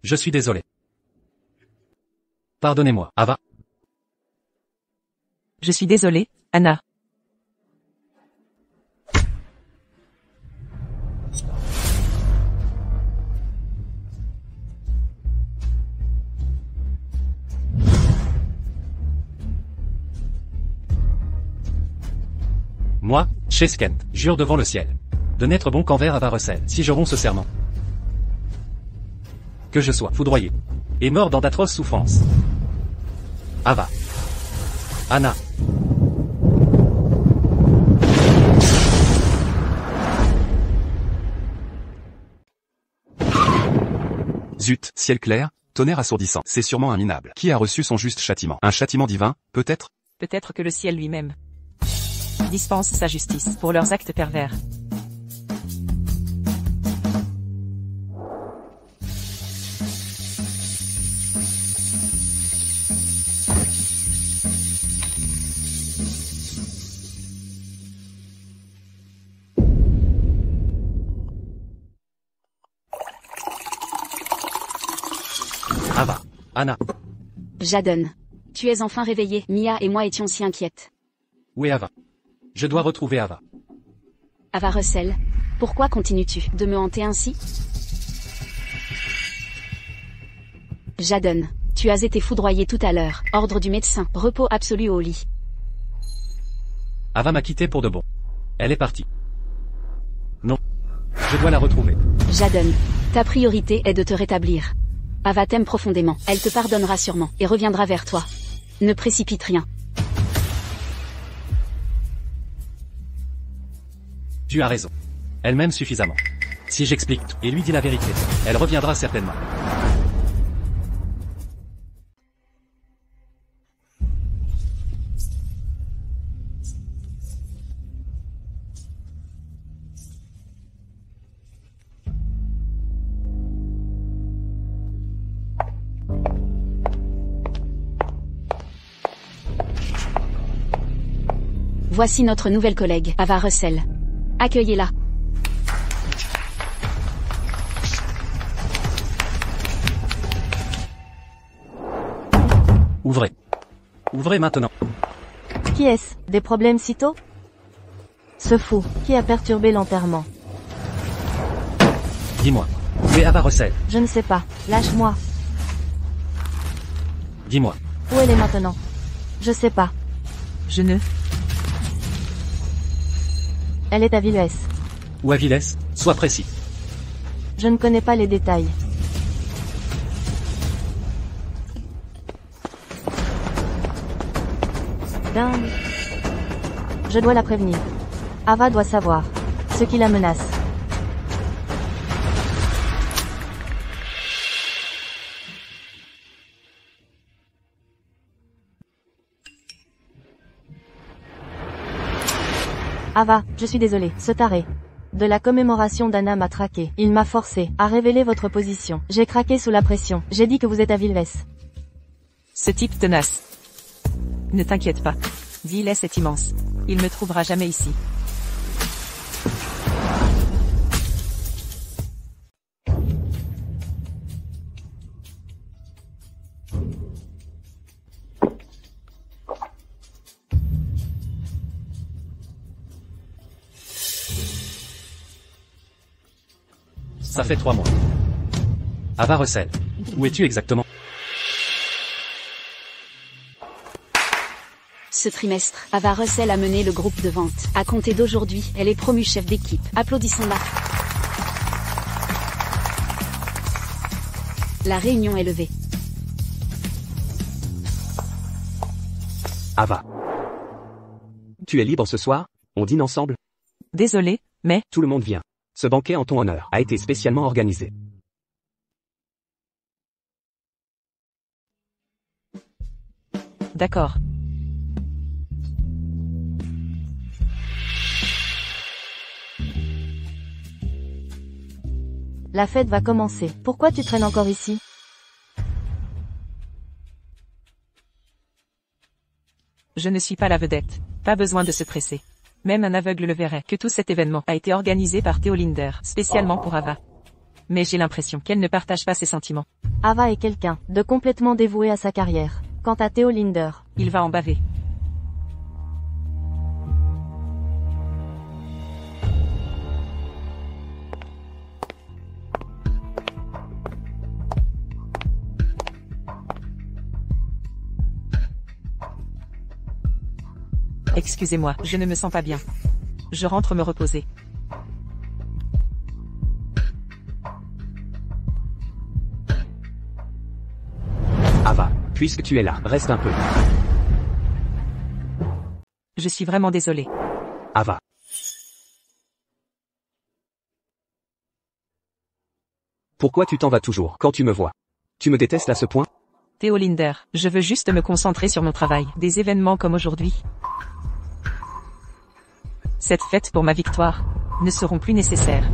Je suis désolé. Pardonnez-moi, Ava. Je suis désolée, Anna. Moi, chez Skent, jure devant le ciel de n'être bon qu'envers Ava Russell si je romps ce serment. Que je sois foudroyé et mort dans d'atroces souffrances. Ava. Anna. Zut, ciel clair, tonnerre assourdissant. C'est sûrement un minable qui a reçu son juste châtiment. Un châtiment divin, peut-être? Peut-être que le ciel lui-même dispense sa justice pour leurs actes pervers. Ava. Anna. Jaden. Tu es enfin réveillé. Mia et moi étions si inquiètes. Où est Ava? Je dois retrouver Ava. Ava Russell. Pourquoi continues-tu de me hanter ainsi? Jaden. Tu as été foudroyé tout à l'heure. Ordre du médecin. Repos absolu au lit. Ava m'a quitté pour de bon. Elle est partie. Non. Je dois la retrouver. Jaden. Ta priorité est de te rétablir. Ava t'aime profondément. Elle te pardonnera sûrement et reviendra vers toi. Ne précipite rien. Tu as raison. Elle m'aime suffisamment. Si j'explique tout et lui dis la vérité, elle reviendra certainement. Voici notre nouvelle collègue, Ava Russell. Accueillez-la. Ouvrez. Ouvrez maintenant. Qui est-ce? Des problèmes si tôt? Ce fou, qui a perturbé l'enterrement? Dis-moi. Où est Ava Russell? Je ne sais pas. Lâche-moi. Dis-moi. Où elle est maintenant? Je sais pas. Je ne... Elle est à Villesse. Où à Villesse? Sois précis. Je ne connais pas les détails. Dingue. Je dois la prévenir. Ava doit savoir. Ce qui la menace. Ava, je suis désolé, ce taré. De la commémoration d'Anna m'a traqué. Il m'a forcé à révéler votre position. J'ai craqué sous la pression. J'ai dit que vous êtes à Villesse. Ce type tenace. Ne t'inquiète pas. Villesse est immense. Il me trouvera jamais ici. Ça fait 3 mois. Ava Russell. Où es-tu exactement? Ce trimestre, Ava Russell a mené le groupe de vente. À compter d'aujourd'hui, elle est promue chef d'équipe. Applaudissons-la. La réunion est levée. Ava. Tu es libre ce soir? On dîne ensemble? Désolé, mais... Tout le monde vient. Ce banquet en ton honneur a été spécialement organisé. D'accord. La fête va commencer. Pourquoi tu traînes encore ici? Je ne suis pas la vedette. Pas besoin de se presser. Même un aveugle le verrait que tout cet événement a été organisé par Theo Linder, spécialement pour Ava. Mais j'ai l'impression qu'elle ne partage pas ses sentiments. Ava est quelqu'un de complètement dévoué à sa carrière. Quant à Theo Linder, Il va en baver. Excusez-moi, je ne me sens pas bien. Je rentre me reposer. Ava, puisque tu es là, reste un peu. Je suis vraiment désolé. Ava. Pourquoi tu t'en vas toujours quand tu me vois? Tu me détestes à ce point? Theo Linder, je veux juste me concentrer sur mon travail. Des événements comme aujourd'hui. Cette fête pour ma victoire ne seront plus nécessaires.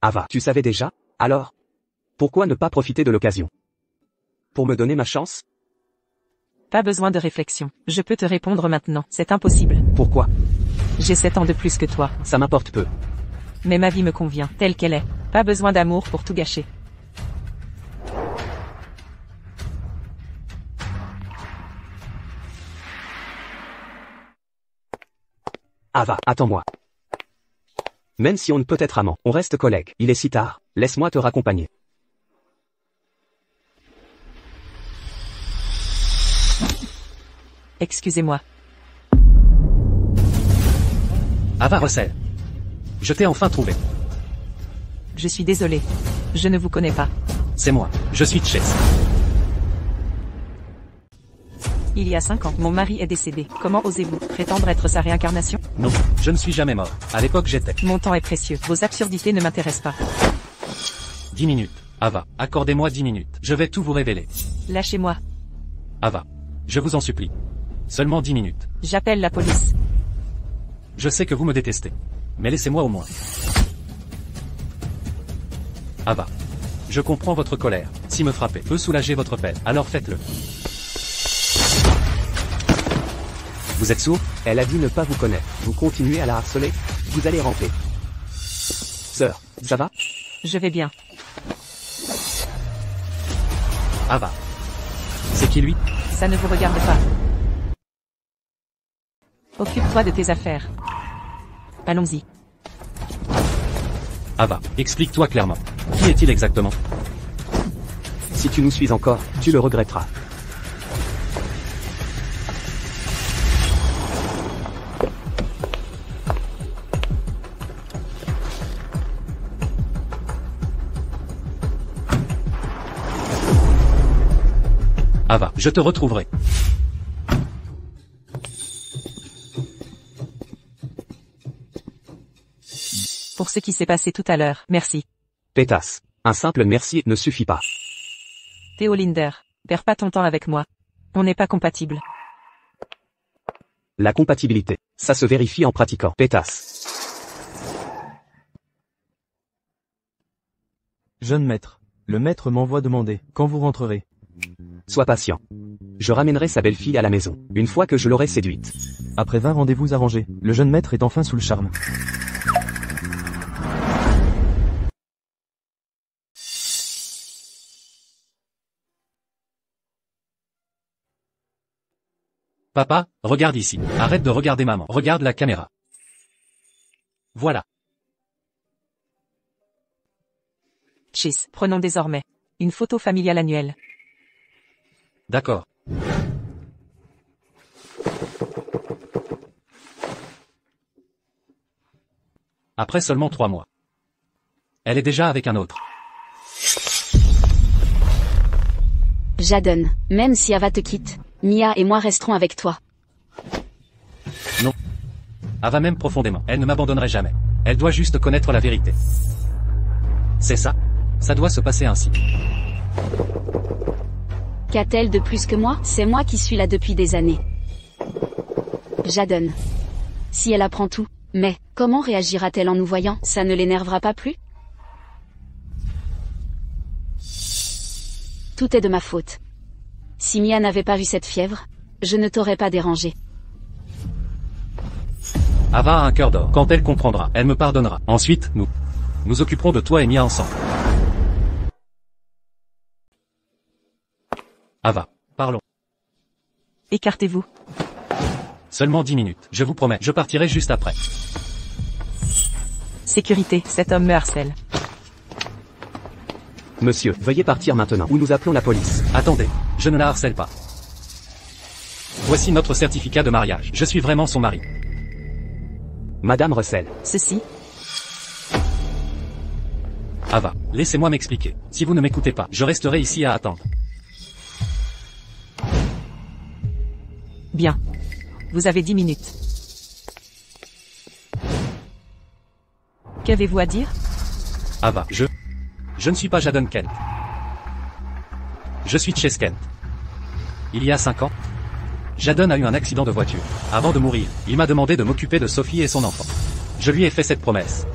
Ava, tu savais déjà? Alors? Pourquoi ne pas profiter de l'occasion? Pour me donner ma chance? Pas besoin de réflexion. Je peux te répondre maintenant. C'est impossible. Pourquoi? J'ai 7 ans de plus que toi. Ça m'importe peu. Mais ma vie me convient, telle qu'elle est. Pas besoin d'amour pour tout gâcher. Ava, attends-moi. Même si on ne peut être amant, on reste collègues. Il est si tard, laisse-moi te raccompagner. Excusez-moi. Ava Russell. Je t'ai enfin trouvé. Je suis désolé. Je ne vous connais pas. C'est moi. Je suis Chase. Il y a 5 ans, mon mari est décédé. Comment osez-vous prétendre être sa réincarnation? Non, je ne suis jamais mort. À l'époque j'étais. Mon temps est précieux. Vos absurdités ne m'intéressent pas. 10 minutes. Ava, accordez-moi 10 minutes. Je vais tout vous révéler. Lâchez-moi. Ava. Je vous en supplie. Seulement 10 minutes. J'appelle la police. Je sais que vous me détestez. Mais laissez-moi au moins. Ava. Je comprends votre colère. Si me frapper peut soulager votre peine, alors faites-le. Vous êtes sourd? Elle a dit ne pas vous connaître. Vous continuez à la harceler? Vous allez rentrer. Sœur, ça va? Je vais bien. Ava. C'est qui lui? Ça ne vous regarde pas. Occupe-toi de tes affaires. Allons-y. Ava, explique-toi clairement. Qui est-il exactement? Si tu nous suis encore, tu le regretteras. Ava, je te retrouverai. Pour ce qui s'est passé tout à l'heure, merci. Pétasse. Un simple merci ne suffit pas. Théo Linder, perds pas ton temps avec moi. On n'est pas compatibles. La compatibilité, ça se vérifie en pratiquant. Pétasse. Jeune maître. Le maître m'envoie demander quand vous rentrerez. Sois patient. Je ramènerai sa belle-fille à la maison, une fois que je l'aurai séduite. Après 20 rendez-vous arrangés, le jeune maître est enfin sous le charme. Papa, regarde ici. Arrête de regarder maman. Regarde la caméra. Voilà. Chase, prenons désormais une photo familiale annuelle. D'accord. Après seulement 3 mois. Elle est déjà avec un autre. Jaden, même si Ava te quitte, Mia et moi resterons avec toi. Non. Ava m'aime profondément. Elle ne m'abandonnerait jamais. Elle doit juste connaître la vérité. C'est ça. Ça doit se passer ainsi. Qu'a-t-elle de plus que moi? C'est moi qui suis là depuis des années. Jaden. Si elle apprend tout, mais comment réagira-t-elle en nous voyant? Ça ne l'énervera pas plus? Tout est de ma faute. Si Mia n'avait pas vu cette fièvre, je ne t'aurais pas dérangé. Ava a un cœur d'or. Quand elle comprendra, elle me pardonnera. Ensuite, nous occuperons de toi et Mia ensemble. Ava, parlons. Écartez-vous. Seulement 10 minutes. Je vous promets, je partirai juste après. Sécurité, cet homme me harcèle. Monsieur, veuillez partir maintenant, ou nous appelons la police. Attendez, je ne la harcèle pas. Voici notre certificat de mariage. Je suis vraiment son mari. Madame Russell. Ceci. Ava, laissez-moi m'expliquer. Si vous ne m'écoutez pas, je resterai ici à attendre. Bien. Vous avez 10 minutes. Qu'avez-vous à dire? Ava, je ne suis pas Jaden Kent. Je suis Chase Kent. Il y a 5 ans, Jaden a eu un accident de voiture. Avant de mourir, il m'a demandé de m'occuper de Sophie et son enfant. Je lui ai fait cette promesse.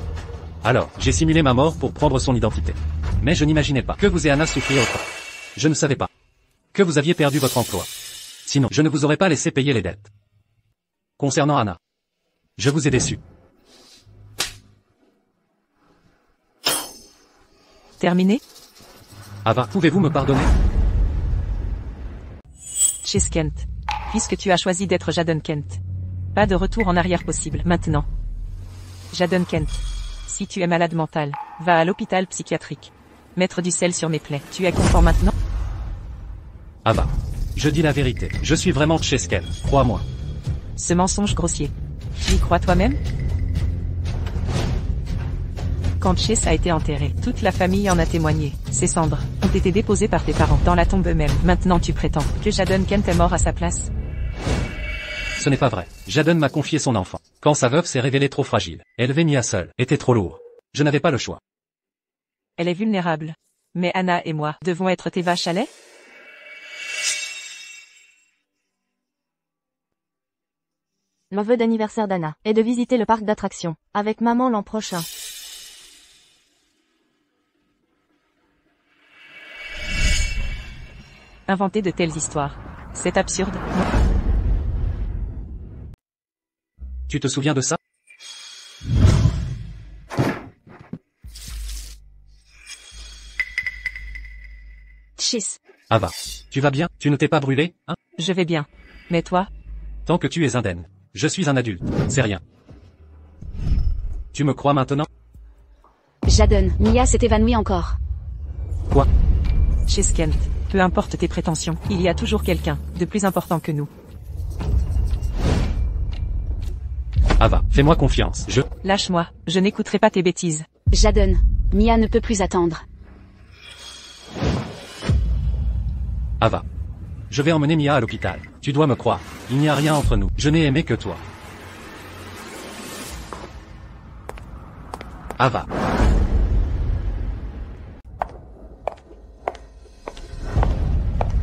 Alors, j'ai simulé ma mort pour prendre son identité. Mais je n'imaginais pas que vous et Anna souffriez autant. Je ne savais pas que vous aviez perdu votre emploi. Sinon, je ne vous aurais pas laissé payer les dettes. Concernant Anna, je vous ai déçu. Terminé? Ava, pouvez-vous me pardonner? Chase Kent. Puisque tu as choisi d'être Jaden Kent. Pas de retour en arrière possible, maintenant. Jaden Kent. Si tu es malade mental, va à l'hôpital psychiatrique. Mettre du sel sur mes plaies. Tu es content maintenant? Ava. Je dis la vérité. Je suis vraiment Chase Kent, crois-moi. Ce mensonge grossier. Tu y crois toi-même? Quand Chase a été enterré, toute la famille en a témoigné. Ses cendres ont été déposées par tes parents dans la tombe eux-mêmes. Maintenant tu prétends que Jaden Kent est mort à sa place? Ce n'est pas vrai. Jaden m'a confié son enfant. Quand sa veuve s'est révélée trop fragile, élever Mia seule était trop lourd. Je n'avais pas le choix. Elle est vulnérable. Mais Anna et moi devons être tes vaches à lait? Le vœu d'anniversaire d'Anna est de visiter le parc d'attractions avec maman l'an prochain. Inventer de telles histoires. C'est absurde, non? Tu te souviens de ça? Chase. Ava. Tu vas bien? Tu ne t'es pas brûlé, hein? Je vais bien. Mais toi? Tant que tu es indemne. Je suis un adulte, c'est rien. Tu me crois maintenant? Jaden, Mia s'est évanouie encore. Quoi? Chase Kent. Peu importe tes prétentions, il y a toujours quelqu'un de plus important que nous. Ava, fais-moi confiance, Lâche-moi, je n'écouterai pas tes bêtises. Jaden, Mia ne peut plus attendre. Ava. Je vais emmener Mia à l'hôpital. Tu dois me croire. Il n'y a rien entre nous. Je n'ai aimé que toi. Ava.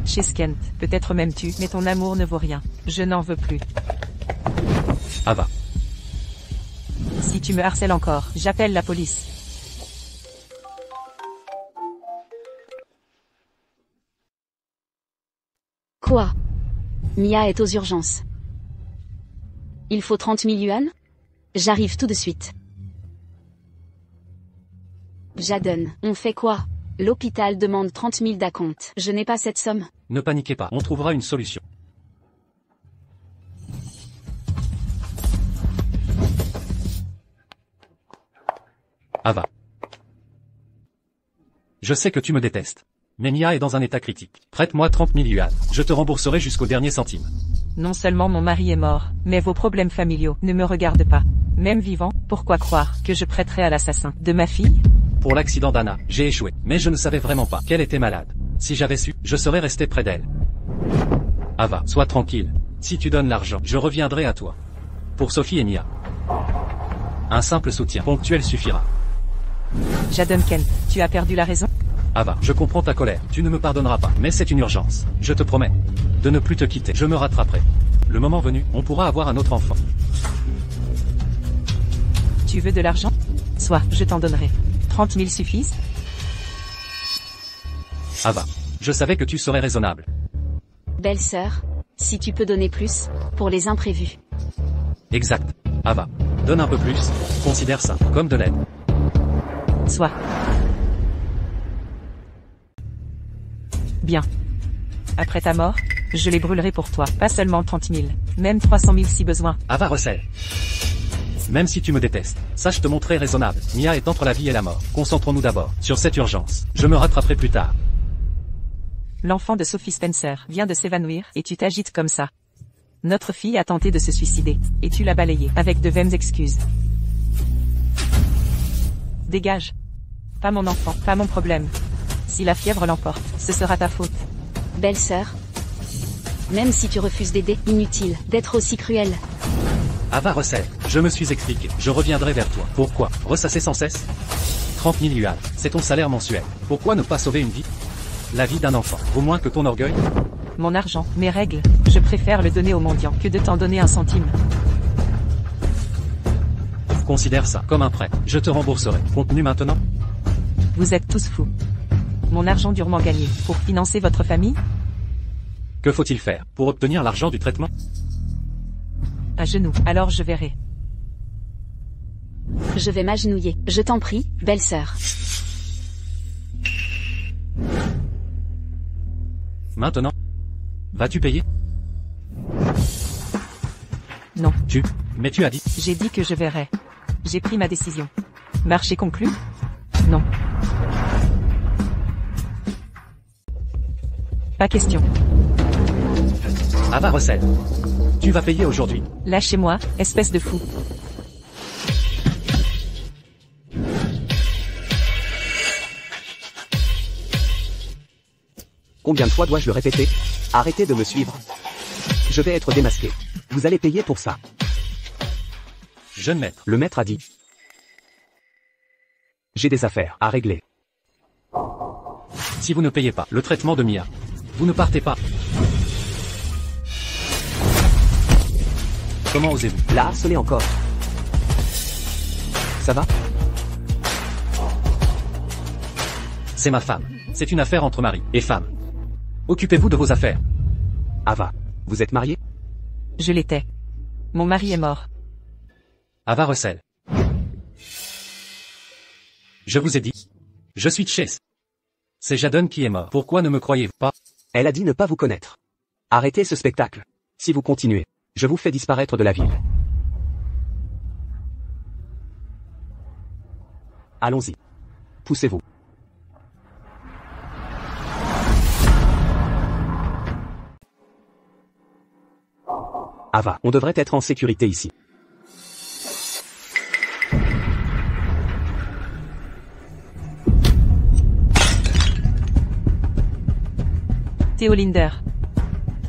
Chase Kent, peut-être m'aimes-tu, mais ton amour ne vaut rien. Je n'en veux plus. Ava. Si tu me harcèles encore, j'appelle la police. Quoi? Mia est aux urgences. Il faut 30 000 yuan? J'arrive tout de suite. Jaden, on fait quoi? L'hôpital demande 30 000 d'acompte. Je n'ai pas cette somme. Ne paniquez pas, on trouvera une solution. Ava. Je sais que tu me détestes. Mais Mia est dans un état critique. Prête-moi 30 000 yuan. Je te rembourserai jusqu'au dernier centime. Non seulement mon mari est mort, mais vos problèmes familiaux ne me regardent pas. Même vivant, pourquoi croire que je prêterai à l'assassin de ma fille? Pour l'accident d'Anna, j'ai échoué. Mais je ne savais vraiment pas qu'elle était malade. Si j'avais su, je serais resté près d'elle. Ava, sois tranquille. Si tu donnes l'argent, je reviendrai à toi. Pour Sophie et Mia. Un simple soutien ponctuel suffira. Jaden Kent, tu as perdu la raison? Ava, je comprends ta colère. Tu ne me pardonneras pas, mais c'est une urgence. Je te promets de ne plus te quitter. Je me rattraperai. Le moment venu, on pourra avoir un autre enfant. Tu veux de l'argent? Soit, je t'en donnerai. 30 000 suffisent? Ava, je savais que tu serais raisonnable. Belle-sœur, si tu peux donner plus, pour les imprévus. Exact. Ava, donne un peu plus. Considère ça comme de l'aide. Soit. Bien. Après ta mort, je les brûlerai pour toi. Pas seulement 30 000, même 300 000 si besoin. Ava recèle. Même si tu me détestes, sache te montrer raisonnable. Mia est entre la vie et la mort. Concentrons-nous d'abord sur cette urgence. Je me rattraperai plus tard. L'enfant de Sophie Spencer vient de s'évanouir et tu t'agites comme ça. Notre fille a tenté de se suicider, et tu l'as balayée avec de vaines excuses. Dégage. Pas mon enfant, pas mon problème. Si la fièvre l'emporte, ce sera ta faute. Belle-sœur. Même si tu refuses d'aider, inutile d'être aussi cruel. Ava recèle. Je me suis expliqué. Je reviendrai vers toi. Pourquoi ressasser sans cesse? 30 000 yuan, c'est ton salaire mensuel. Pourquoi ne pas sauver une vie? La vie d'un enfant vaut moins que ton orgueil? Mon argent, mes règles, je préfère le donner aux mendiants que de t'en donner un centime. Considère ça comme un prêt. Je te rembourserai. Contenu maintenant? Vous êtes tous fous. Mon argent durement gagné, pour financer votre famille? Que faut-il faire pour obtenir l'argent du traitement? À genoux, alors je verrai. Je vais m'agenouiller. Je t'en prie, belle-sœur. Maintenant? Vas-tu payer? Non. Mais tu as dit. J'ai dit que je verrais. J'ai pris ma décision. Marché conclu? Non. Pas question. Ava Russell. Tu vas payer aujourd'hui. Lâchez-moi, espèce de fou. Combien de fois dois-je le répéter? Arrêtez de me suivre. Je vais être démasqué. Vous allez payer pour ça. Jeune maître. Le maître a dit. J'ai des affaires à régler. Si vous ne payez pas le traitement de Mia, vous ne partez pas. Comment osez-vous? La harceler encore. Ça va? C'est ma femme. C'est une affaire entre mari et femme. Occupez-vous de vos affaires. Ava, vous êtes marié? Je l'étais. Mon mari est mort. Ava Russell. Je vous ai dit. Je suis Chase. C'est Jadon qui est mort. Pourquoi ne me croyez-vous pas? Elle a dit ne pas vous connaître. Arrêtez ce spectacle. Si vous continuez, je vous fais disparaître de la ville. Allons-y. Poussez-vous. Ava, on devrait être en sécurité ici. Theo Linder.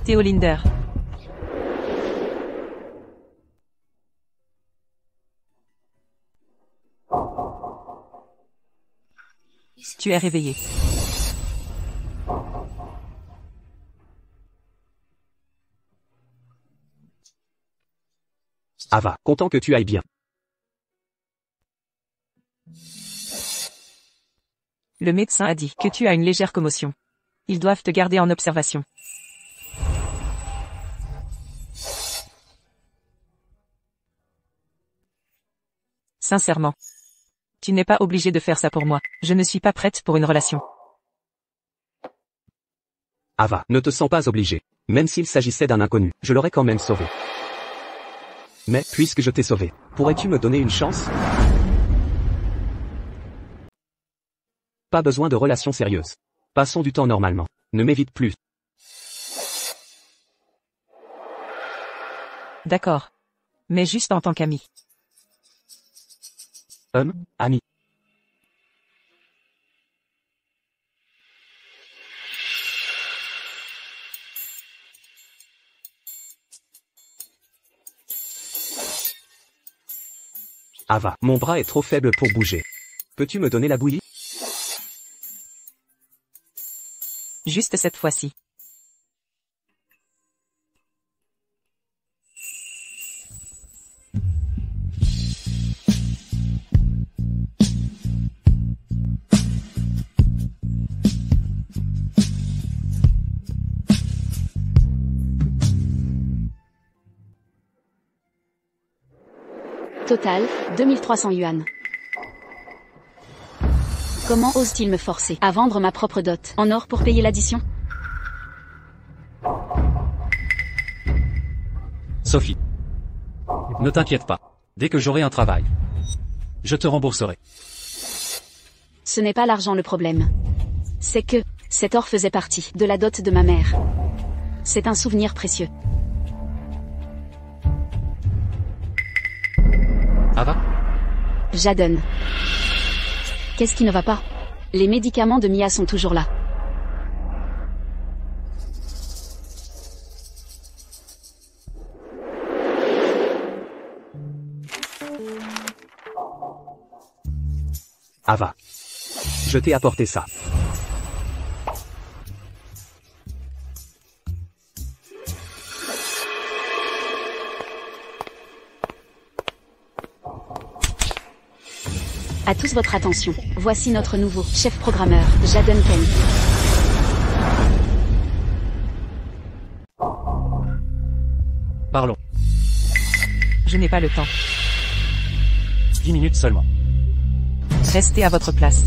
Theo Linder. Tu es réveillé. Ava, content que tu ailles bien. Le médecin a dit que tu as une légère commotion. Ils doivent te garder en observation. Sincèrement. Tu n'es pas obligé de faire ça pour moi. Je ne suis pas prête pour une relation. Ava, ne te sens pas obligé. Même s'il s'agissait d'un inconnu, je l'aurais quand même sauvé. Mais, puisque je t'ai sauvé, pourrais-tu me donner une chance? Pas besoin de relations sérieuses. Passons du temps normalement. Ne m'évite plus. D'accord. Mais juste en tant qu'ami. Ami. Ava, mon bras est trop faible pour bouger. Peux-tu me donner la bouillie? Juste cette fois-ci. Total, 2300 yuan. Comment ose-t-il me forcer à vendre ma propre dot en or pour payer l'addition? Sophie. Ne t'inquiète pas. Dès que j'aurai un travail, je te rembourserai. Ce n'est pas l'argent le problème. C'est que cet or faisait partie de la dot de ma mère. C'est un souvenir précieux. Ava? Jadon. Qu'est-ce qui ne va pas? Les médicaments de Mia sont toujours là. Ava. Je t'ai apporté ça. À tous votre attention, voici notre nouveau chef programmeur, Jadon Ken. Parlons. Je n'ai pas le temps. 10 minutes seulement. Restez à votre place.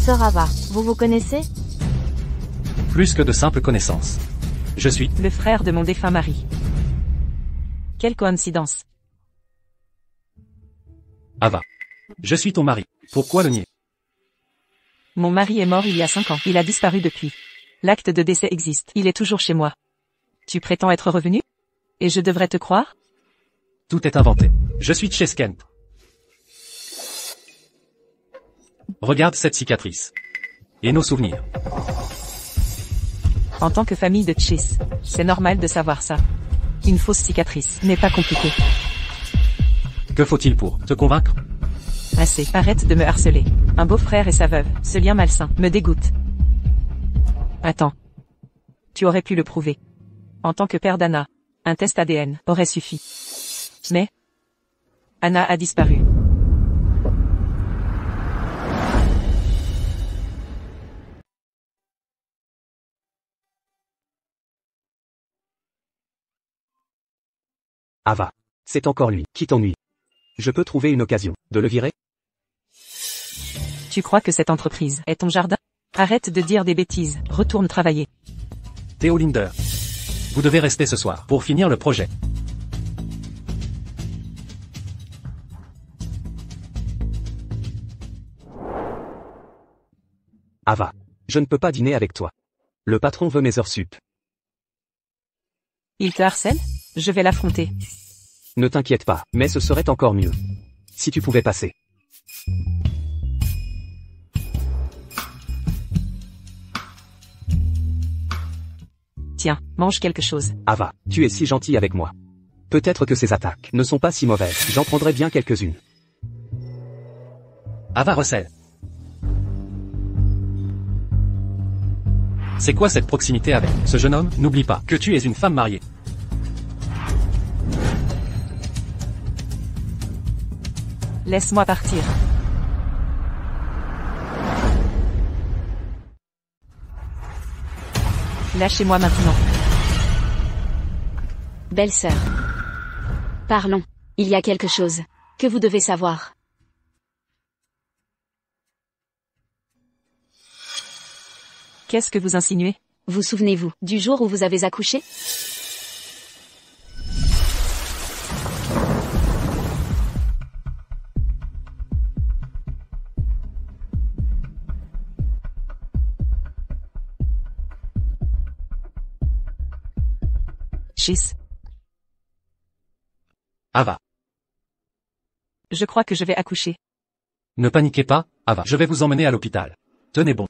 Sœur Ava, vous vous connaissez? Plus que de simples connaissances. Je suis... Le frère de mon défunt mari. Quelle coïncidence. Ava. Je suis ton mari. Pourquoi le nier? Mon mari est mort il y a 5 ans. Il a disparu depuis. L'acte de décès existe. Il est toujours chez moi. Tu prétends être revenu? Et je devrais te croire? Tout est inventé. Je suis Chase Kent. Regarde cette cicatrice. Et nos souvenirs. En tant que famille de Chase, c'est normal de savoir ça. Une fausse cicatrice n'est pas compliqué. Que faut-il pour te convaincre? Assez. Arrête de me harceler. Un beau-frère et sa veuve, ce lien malsain, me dégoûte. Attends. Tu aurais pu le prouver. En tant que père d'Anna, un test ADN aurait suffi. Mais Anna a disparu. Ava. C'est encore lui qui t'ennuie. Je peux trouver une occasion de le virer? Tu crois que cette entreprise est ton jardin? Arrête de dire des bêtises, retourne travailler. Theo Linder. Vous devez rester ce soir pour finir le projet. Ava. Je ne peux pas dîner avec toi. Le patron veut mes heures sup. Il te harcèle? Je vais l'affronter. Ne t'inquiète pas, mais ce serait encore mieux. Si tu pouvais passer. Tiens, mange quelque chose. Ava, tu es si gentille avec moi. Peut-être que ces attaques ne sont pas si mauvaises. J'en prendrai bien quelques-unes. Ava Russell. C'est quoi cette proximité avec ce jeune homme? N'oublie pas que tu es une femme mariée. Laisse-moi partir. Lâchez-moi maintenant. Belle-sœur. Parlons. Il y a quelque chose que vous devez savoir. Qu'est-ce que vous insinuez? Vous souvenez-vous du jour où vous avez accouché? Chase. Ava. Je crois que je vais accoucher. Ne paniquez pas, Ava. Je vais vous emmener à l'hôpital. Tenez bon.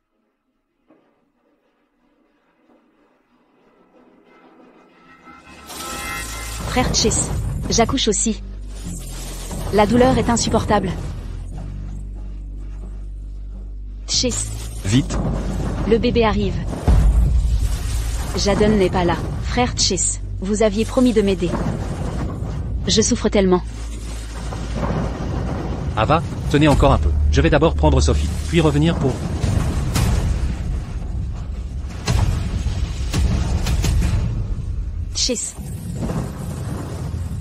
Frère Chase. J'accouche aussi. La douleur est insupportable. Chase. Vite. Le bébé arrive. Jadon n'est pas là. Frère Chase, vous aviez promis de m'aider. Je souffre tellement. Ava, tenez encore un peu. Je vais d'abord prendre Sophie, puis revenir pour... Chase.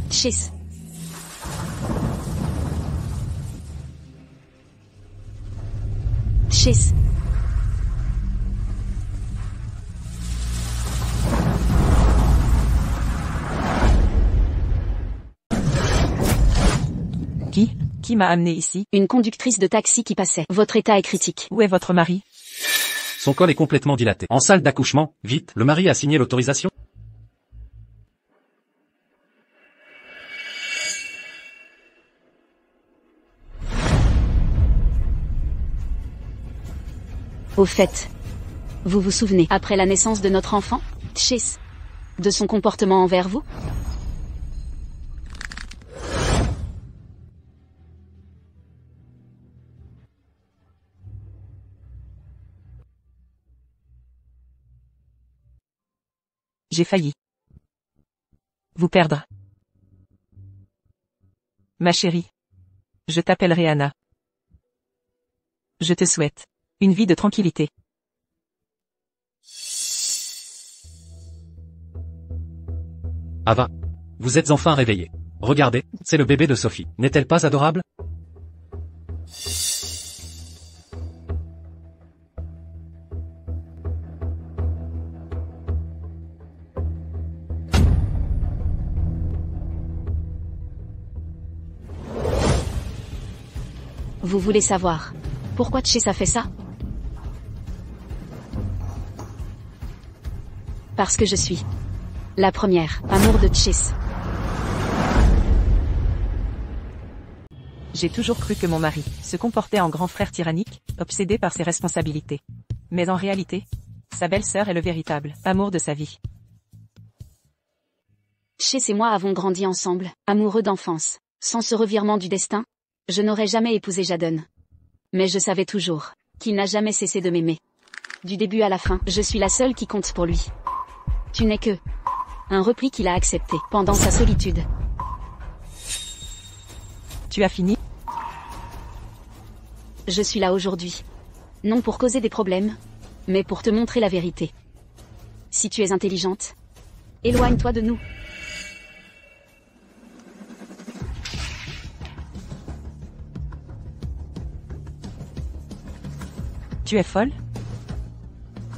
Chase. Chase. Qui m'a amené ici? Une conductrice de taxi qui passait. Votre état est critique. Où est votre mari? Son col est complètement dilaté. En salle d'accouchement, vite, le mari a signé l'autorisation? Au fait, vous vous souvenez, après la naissance de notre enfant, Chase, de son comportement envers vous? J'ai failli vous perdre. Ma chérie. Je t'appellerai Anna. Je te souhaite une vie de tranquillité. Ava. Vous êtes enfin réveillée. Regardez, c'est le bébé de Sophie. N'est-elle pas adorable? Vous voulez savoir pourquoi Chase a fait ça? Parce que je suis la première amour de Chase. J'ai toujours cru que mon mari se comportait en grand frère tyrannique, obsédé par ses responsabilités. Mais en réalité, sa belle-sœur est le véritable amour de sa vie. Chase et moi avons grandi ensemble, amoureux d'enfance. Sans ce revirement du destin, je n'aurais jamais épousé Jadon. Mais je savais toujours qu'il n'a jamais cessé de m'aimer. Du début à la fin, je suis la seule qui compte pour lui. Tu n'es que un repli qu'il a accepté pendant sa solitude. Tu as fini? Je suis là aujourd'hui. Non pour causer des problèmes, mais pour te montrer la vérité. Si tu es intelligente, éloigne-toi de nous. Tu es folle?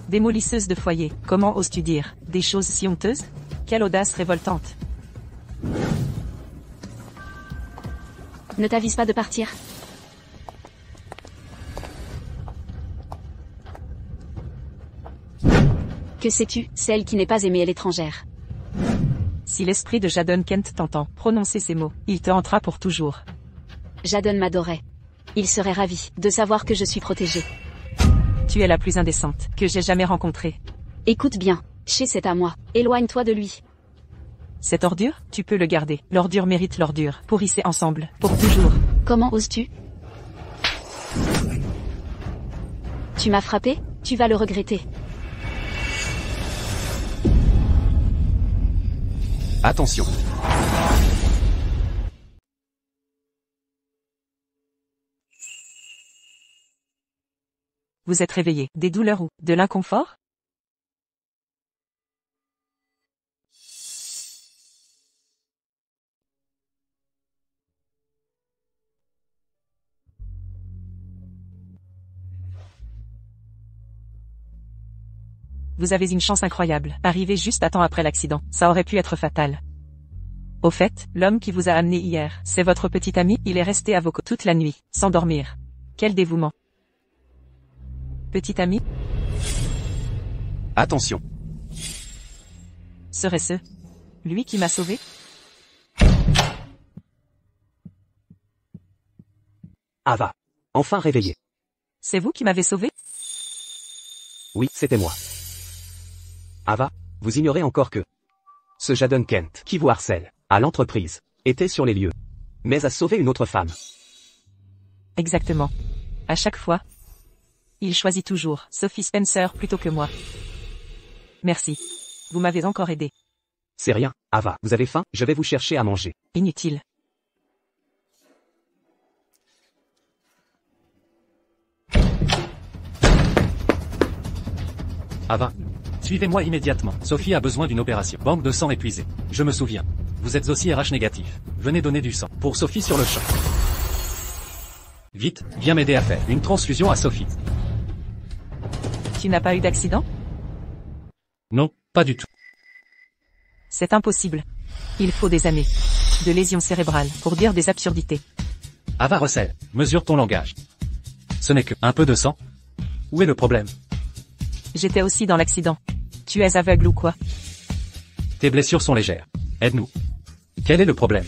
Démolisseuse de foyer, comment oses-tu dire des choses si honteuses? Quelle audace révoltante! Ne t'avise pas de partir. Que sais-tu, celle qui n'est pas aimée est l'étrangère. Si l'esprit de Jadon Kent t'entend prononcer ces mots, il te hantera pour toujours. Jadon m'adorait. Il serait ravi de savoir que je suis protégée. Tu es la plus indécente que j'ai jamais rencontrée. Écoute bien, Chase est à moi. Éloigne-toi de lui. Cette ordure, tu peux le garder. L'ordure mérite l'ordure. Pourrissez ensemble, pour toujours. Comment oses-tu? Tu m'as frappé? Tu vas le regretter. Attention. Vous êtes réveillé, des douleurs ou de l'inconfort? Vous avez une chance incroyable, arrivé juste à temps après l'accident, ça aurait pu être fatal. Au fait, l'homme qui vous a amené hier, c'est votre petit ami, il est resté à vos côtés toute la nuit, sans dormir. Quel dévouement. Petit ami? Attention. Serait-ce lui qui m'a sauvé? Ava. Enfin réveillé. C'est vous qui m'avez sauvé? Oui, c'était moi. Ava, vous ignorez encore que ce Jadon Kent, qui vous harcèle, à l'entreprise, était sur les lieux, mais a sauvé une autre femme. Exactement. À chaque fois, il choisit toujours Sophie Spencer plutôt que moi. Merci. Vous m'avez encore aidé. C'est rien, Ava. Vous avez faim? Je vais vous chercher à manger. Inutile. Ava. Suivez-moi immédiatement. Sophie a besoin d'une opération. Banque de sang épuisée. Je me souviens. Vous êtes aussi RH négatif. Venez donner du sang. Pour Sophie sur le champ. Vite, viens m'aider à faire une transfusion à Sophie. Tu n'as pas eu d'accident? Non, pas du tout. C'est impossible. Il faut des années de lésions cérébrales pour dire des absurdités. Ava Russell, mesure ton langage. Ce n'est que un peu de sang. Où est le problème? J'étais aussi dans l'accident. Tu es aveugle ou quoi? Tes blessures sont légères. Aide-nous. Quel est le problème?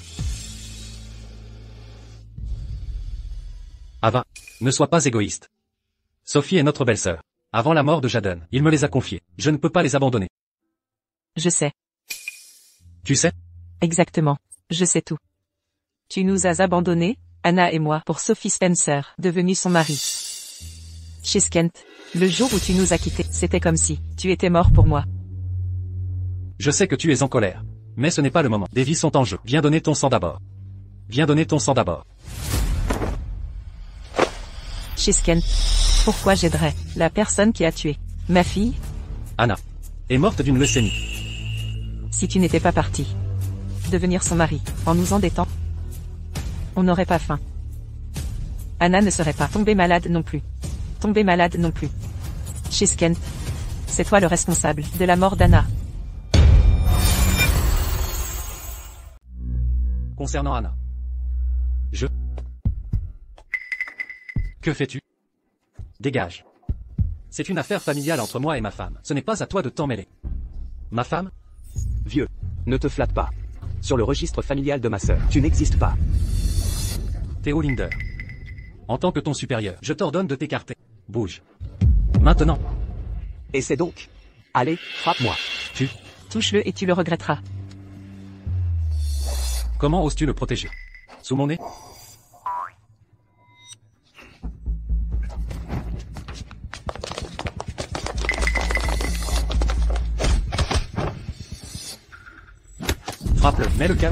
Ava, ne sois pas égoïste. Sophie est notre belle-sœur. Avant la mort de Jadon, il me les a confiées. Je ne peux pas les abandonner. Je sais. Tu sais? Exactement. Je sais tout. Tu nous as abandonnés, Anna et moi, pour Sophie Spencer, devenue son mari. Chez Kent, le jour où tu nous as quittés, c'était comme si tu étais mort pour moi. Je sais que tu es en colère. Mais ce n'est pas le moment. Des vies sont en jeu. Viens donner ton sang d'abord. Viens donner ton sang d'abord. Chez Kent, pourquoi j'aiderais la personne qui a tué ma fille? Anna est morte d'une leucémie. Si tu n'étais pas parti devenir son mari, en nous endettant, on n'aurait pas faim. Anna ne serait pas tombée malade non plus. Tombée malade non plus. Chez Kent, c'est toi le responsable de la mort d'Anna. Concernant Anna. Que fais-tu? Dégage. C'est une affaire familiale entre moi et ma femme. Ce n'est pas à toi de t'en mêler. Ma femme? Vieux. Ne te flatte pas. Sur le registre familial de ma sœur, tu n'existes pas. Theo Linder. En tant que ton supérieur, je t'ordonne de t'écarter. Bouge. Maintenant. Et c'est donc. Allez, frappe-moi. Touche-le et tu le regretteras. Comment oses-tu le protéger? Sous mon nez? Frappe-le, mets le KO.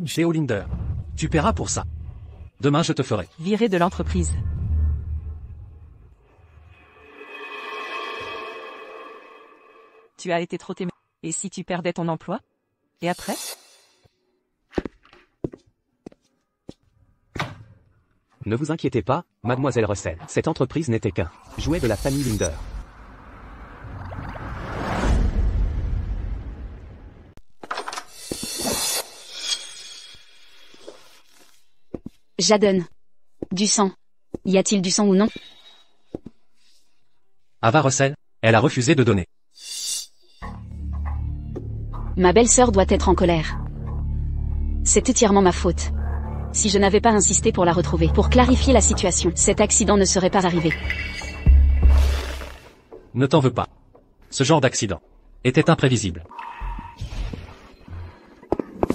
Theo Linder. Tu paieras pour ça. Demain je te ferai Virer de l'entreprise. Tu as été trop aimé. Et si tu perdais ton emploi? Et après? Ne vous inquiétez pas, mademoiselle Russell. Cette entreprise n'était qu'un jouet de la famille Linder. Jadon. Du sang. Y a-t-il du sang ou non? Ava Russell, elle a refusé de donner. Ma belle-sœur doit être en colère. C'est entièrement ma faute. Si je n'avais pas insisté pour la retrouver, pour clarifier la situation, cet accident ne serait pas arrivé. Ne t'en veux pas. Ce genre d'accident était imprévisible.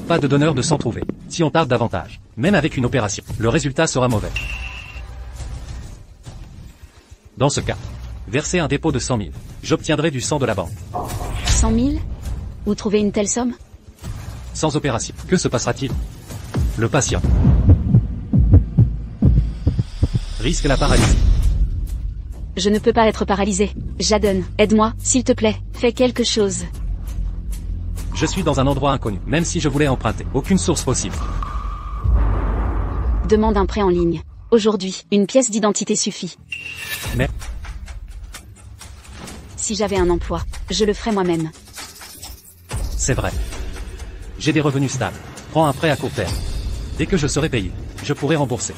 Pas de donneur de sang trouvé. Si on tarde davantage, même avec une opération, le résultat sera mauvais. Dans ce cas, versez un dépôt de 100 000. J'obtiendrai du sang de la banque. 100 000? Où trouver une telle somme? Sans opération, que se passera-t-il? Le patient risque la paralysie. Je ne peux pas être paralysé. Jadon, aide-moi, s'il te plaît, fais quelque chose. Je suis dans un endroit inconnu, même si je voulais emprunter. Aucune source possible. Demande un prêt en ligne. Aujourd'hui, une pièce d'identité suffit. Mais si j'avais un emploi, je le ferais moi-même. C'est vrai. J'ai des revenus stables. Prends un prêt à court terme. Dès que je serai payé, je pourrai rembourser.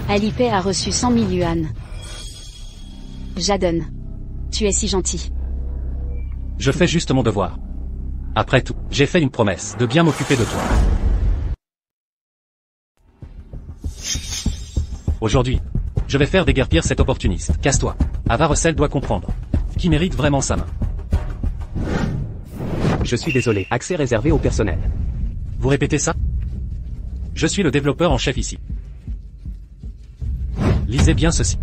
Alipay a reçu 100 000 yuan. Jadon. Tu es si gentil. Je fais juste mon devoir. Après tout, j'ai fait une promesse de bien m'occuper de toi. Aujourd'hui, je vais faire déguerpir cet opportuniste. Casse-toi. Ava Russell doit comprendre. Qui mérite vraiment sa main. Je suis désolé. Accès réservé au personnel. Vous répétez ça? Je suis le développeur en chef ici. Lisez bien ceci.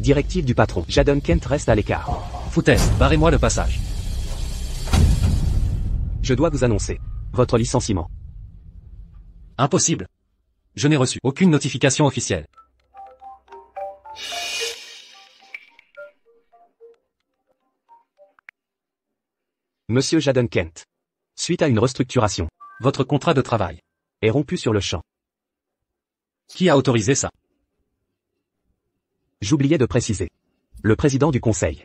Directive du patron. Jadon Kent reste à l'écart. Foutaise, barrez-moi le passage. Je dois vous annoncer votre licenciement. Impossible. Je n'ai reçu aucune notification officielle. Monsieur Jadon Kent. Suite à une restructuration, Votre contrat de travail est rompu sur le champ. Qui a autorisé ça? J'oubliais de préciser. Le président du conseil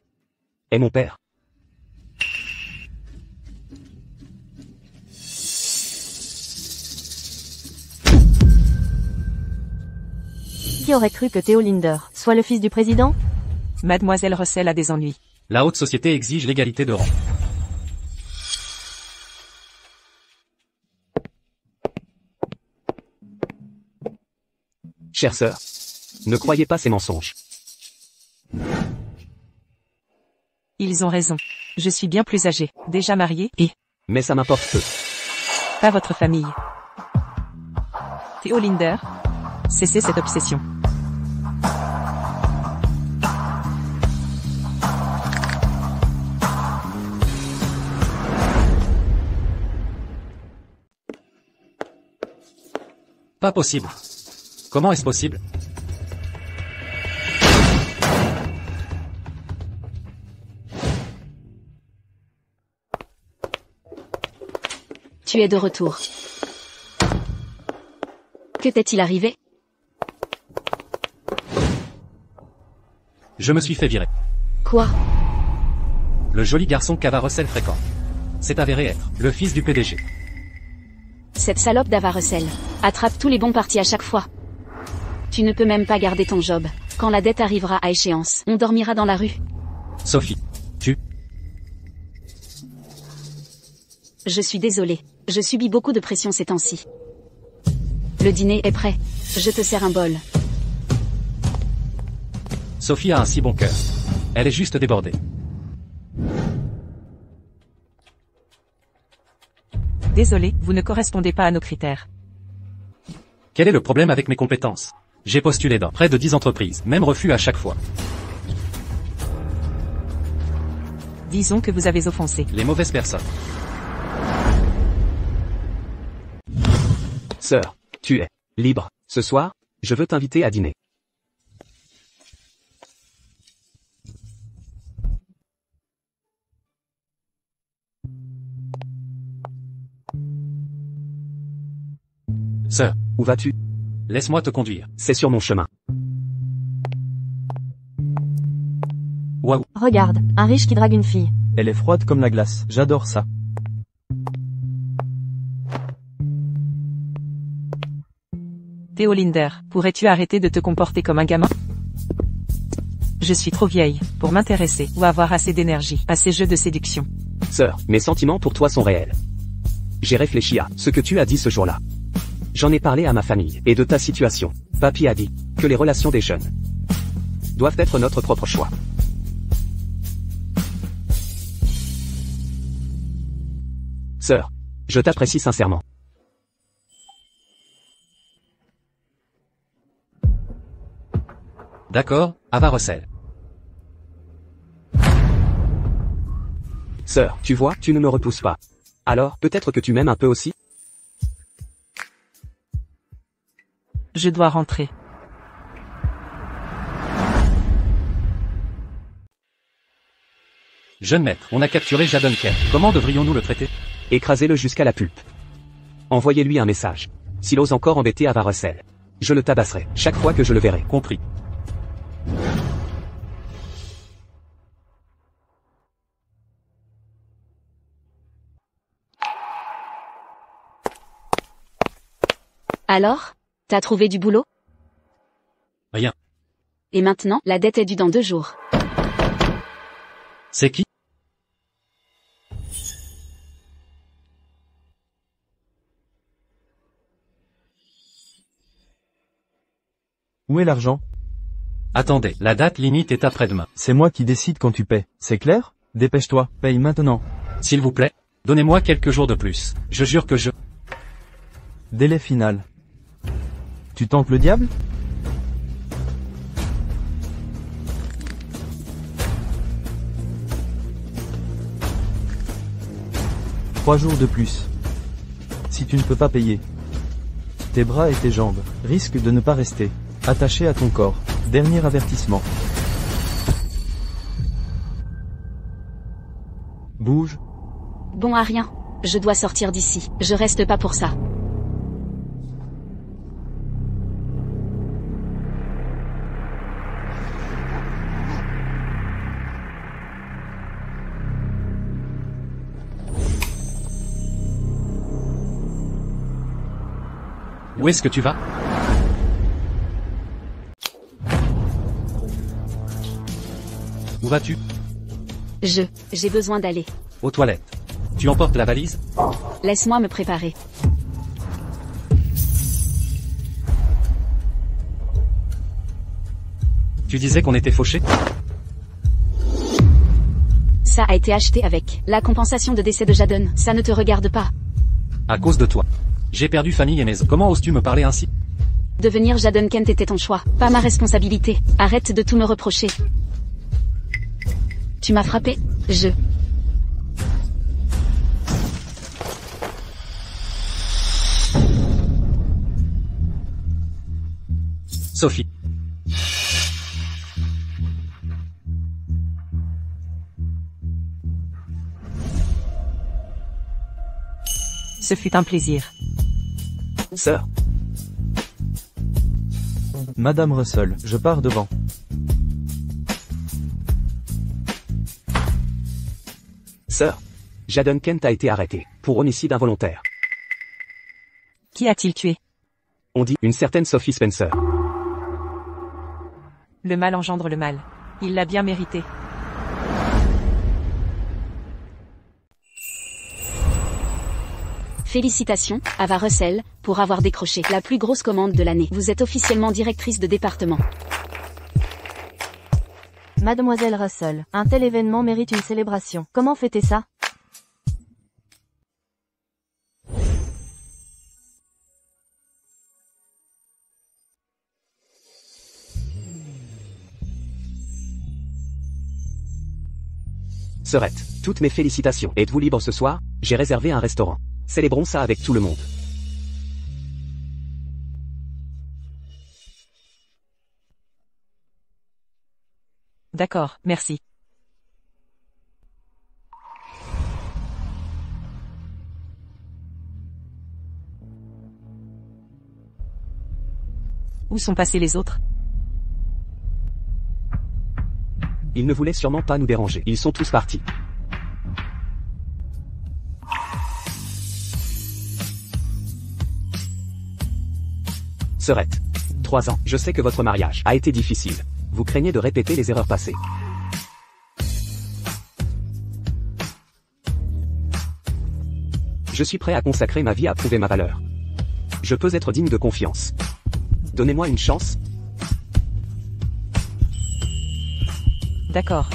est mon père. Qui aurait cru que Theo Linder soit le fils du président? Mademoiselle Russell a des ennuis. La haute société exige l'égalité de rang. Chère sœur, ne croyez pas ces mensonges. Ils ont raison. Je suis bien plus âgée, déjà mariée, et Mais ça m'importe peu. pas votre famille. Theo Linder, cessez cette obsession. Pas possible. Comment est-ce possible? Tu es de retour. Que t'est-il arrivé? Je me suis fait virer. Quoi? Le joli garçon qu'Ava Russell fréquente. C'est avéré être le fils du PDG. Cette salope d'Ava Russell attrape tous les bons partis à chaque fois. Tu ne peux même pas garder ton job. Quand la dette arrivera à échéance, on dormira dans la rue. Sophie. Je suis désolée. Je subis beaucoup de pression ces temps-ci. Le dîner est prêt. Je te sers un bol. Sophie a un si bon cœur. Elle est juste débordée. Désolé, vous ne correspondez pas à nos critères. Quel est le problème avec mes compétences? J'ai postulé dans près de 10 entreprises, même refus à chaque fois. Disons que vous avez offensé. Les mauvaises personnes. Sœur, tu es libre. Ce soir, je veux t'inviter à dîner. Sœur, Où vas-tu? laisse-moi te conduire. C'est sur mon chemin. Waouh. Regarde, un riche qui drague une fille. Elle est froide comme la glace, j'adore ça. Théo Linder, pourrais-tu arrêter de te comporter comme un gamin? Je suis trop vieille pour m'intéresser ou avoir assez d'énergie à ces jeux de séduction. Sœur, mes sentiments pour toi sont réels. J'ai réfléchi à ce que tu as dit ce jour-là. J'en ai parlé à ma famille et de ta situation. Papy a dit que les relations des jeunes doivent être notre propre choix. Sœur, je t'apprécie sincèrement. D'accord, Ava Russell. Sœur, tu vois, tu ne me repousses pas. Alors, peut-être que tu m'aimes un peu aussi? Je dois rentrer. Jeune maître, on a capturé Jadon Kent. Comment devrions-nous le traiter? Écrasez-le jusqu'à la pulpe. Envoyez-lui un message. S'il ose encore embêter Ava Russell, je le tabasserai chaque fois que je le verrai. Compris. Alors? T'as trouvé du boulot? Rien. Et maintenant, la dette est due dans 2 jours. C'est qui? Où est l'argent? Attendez, la date limite est après-demain. C'est moi qui décide quand tu paies, c'est clair? Dépêche-toi, paye maintenant. S'il vous plaît, donnez-moi quelques jours de plus. Je jure que je... Délai final. Tu tentes le diable? Trois jours de plus. Si tu ne peux pas payer, tes bras et tes jambes risquent de ne pas rester attachés à ton corps. Dernier avertissement. Bouge. Bon à rien. Je dois sortir d'ici. Je reste pas pour ça. Où est-ce que tu vas? Où vas-tu? J'ai besoin d'aller. Aux toilettes. Tu emportes la valise? Laisse-moi me préparer. Tu disais qu'on était fauchés? Ça a été acheté avec la compensation de décès de Jadon. Ça ne te regarde pas. À cause de toi. J'ai perdu famille et maison. Comment oses-tu me parler ainsi? Devenir Jadon Kent était ton choix, pas ma responsabilité. Arrête de tout me reprocher. Tu m'as frappé? Sophie. Ce fut un plaisir. Sœur, Madame Russell, je pars devant. sœur. Jaden Kent a été arrêté, pour homicide involontaire. Qui a-t-il tué? On dit, une certaine Sophie Spencer. Le mal engendre le mal. Il l'a bien mérité. Félicitations, Ava Russell, pour avoir décroché la plus grosse commande de l'année. Vous êtes officiellement directrice de département. Mademoiselle Russell, un tel événement mérite une célébration. Comment fêter ça? Sœurette, toutes mes félicitations. Êtes-vous libre ce soir? J'ai réservé un restaurant. Célébrons ça avec tout le monde. D'accord, merci. Où sont passés les autres? Ils ne voulaient sûrement pas nous déranger. Ils sont tous partis. Sœurette. 3 ans. Je sais que votre mariage a été difficile. Vous craignez de répéter les erreurs passées. Je suis prêt à consacrer ma vie à prouver ma valeur. Je peux être digne de confiance. Donnez-moi une chance. D'accord,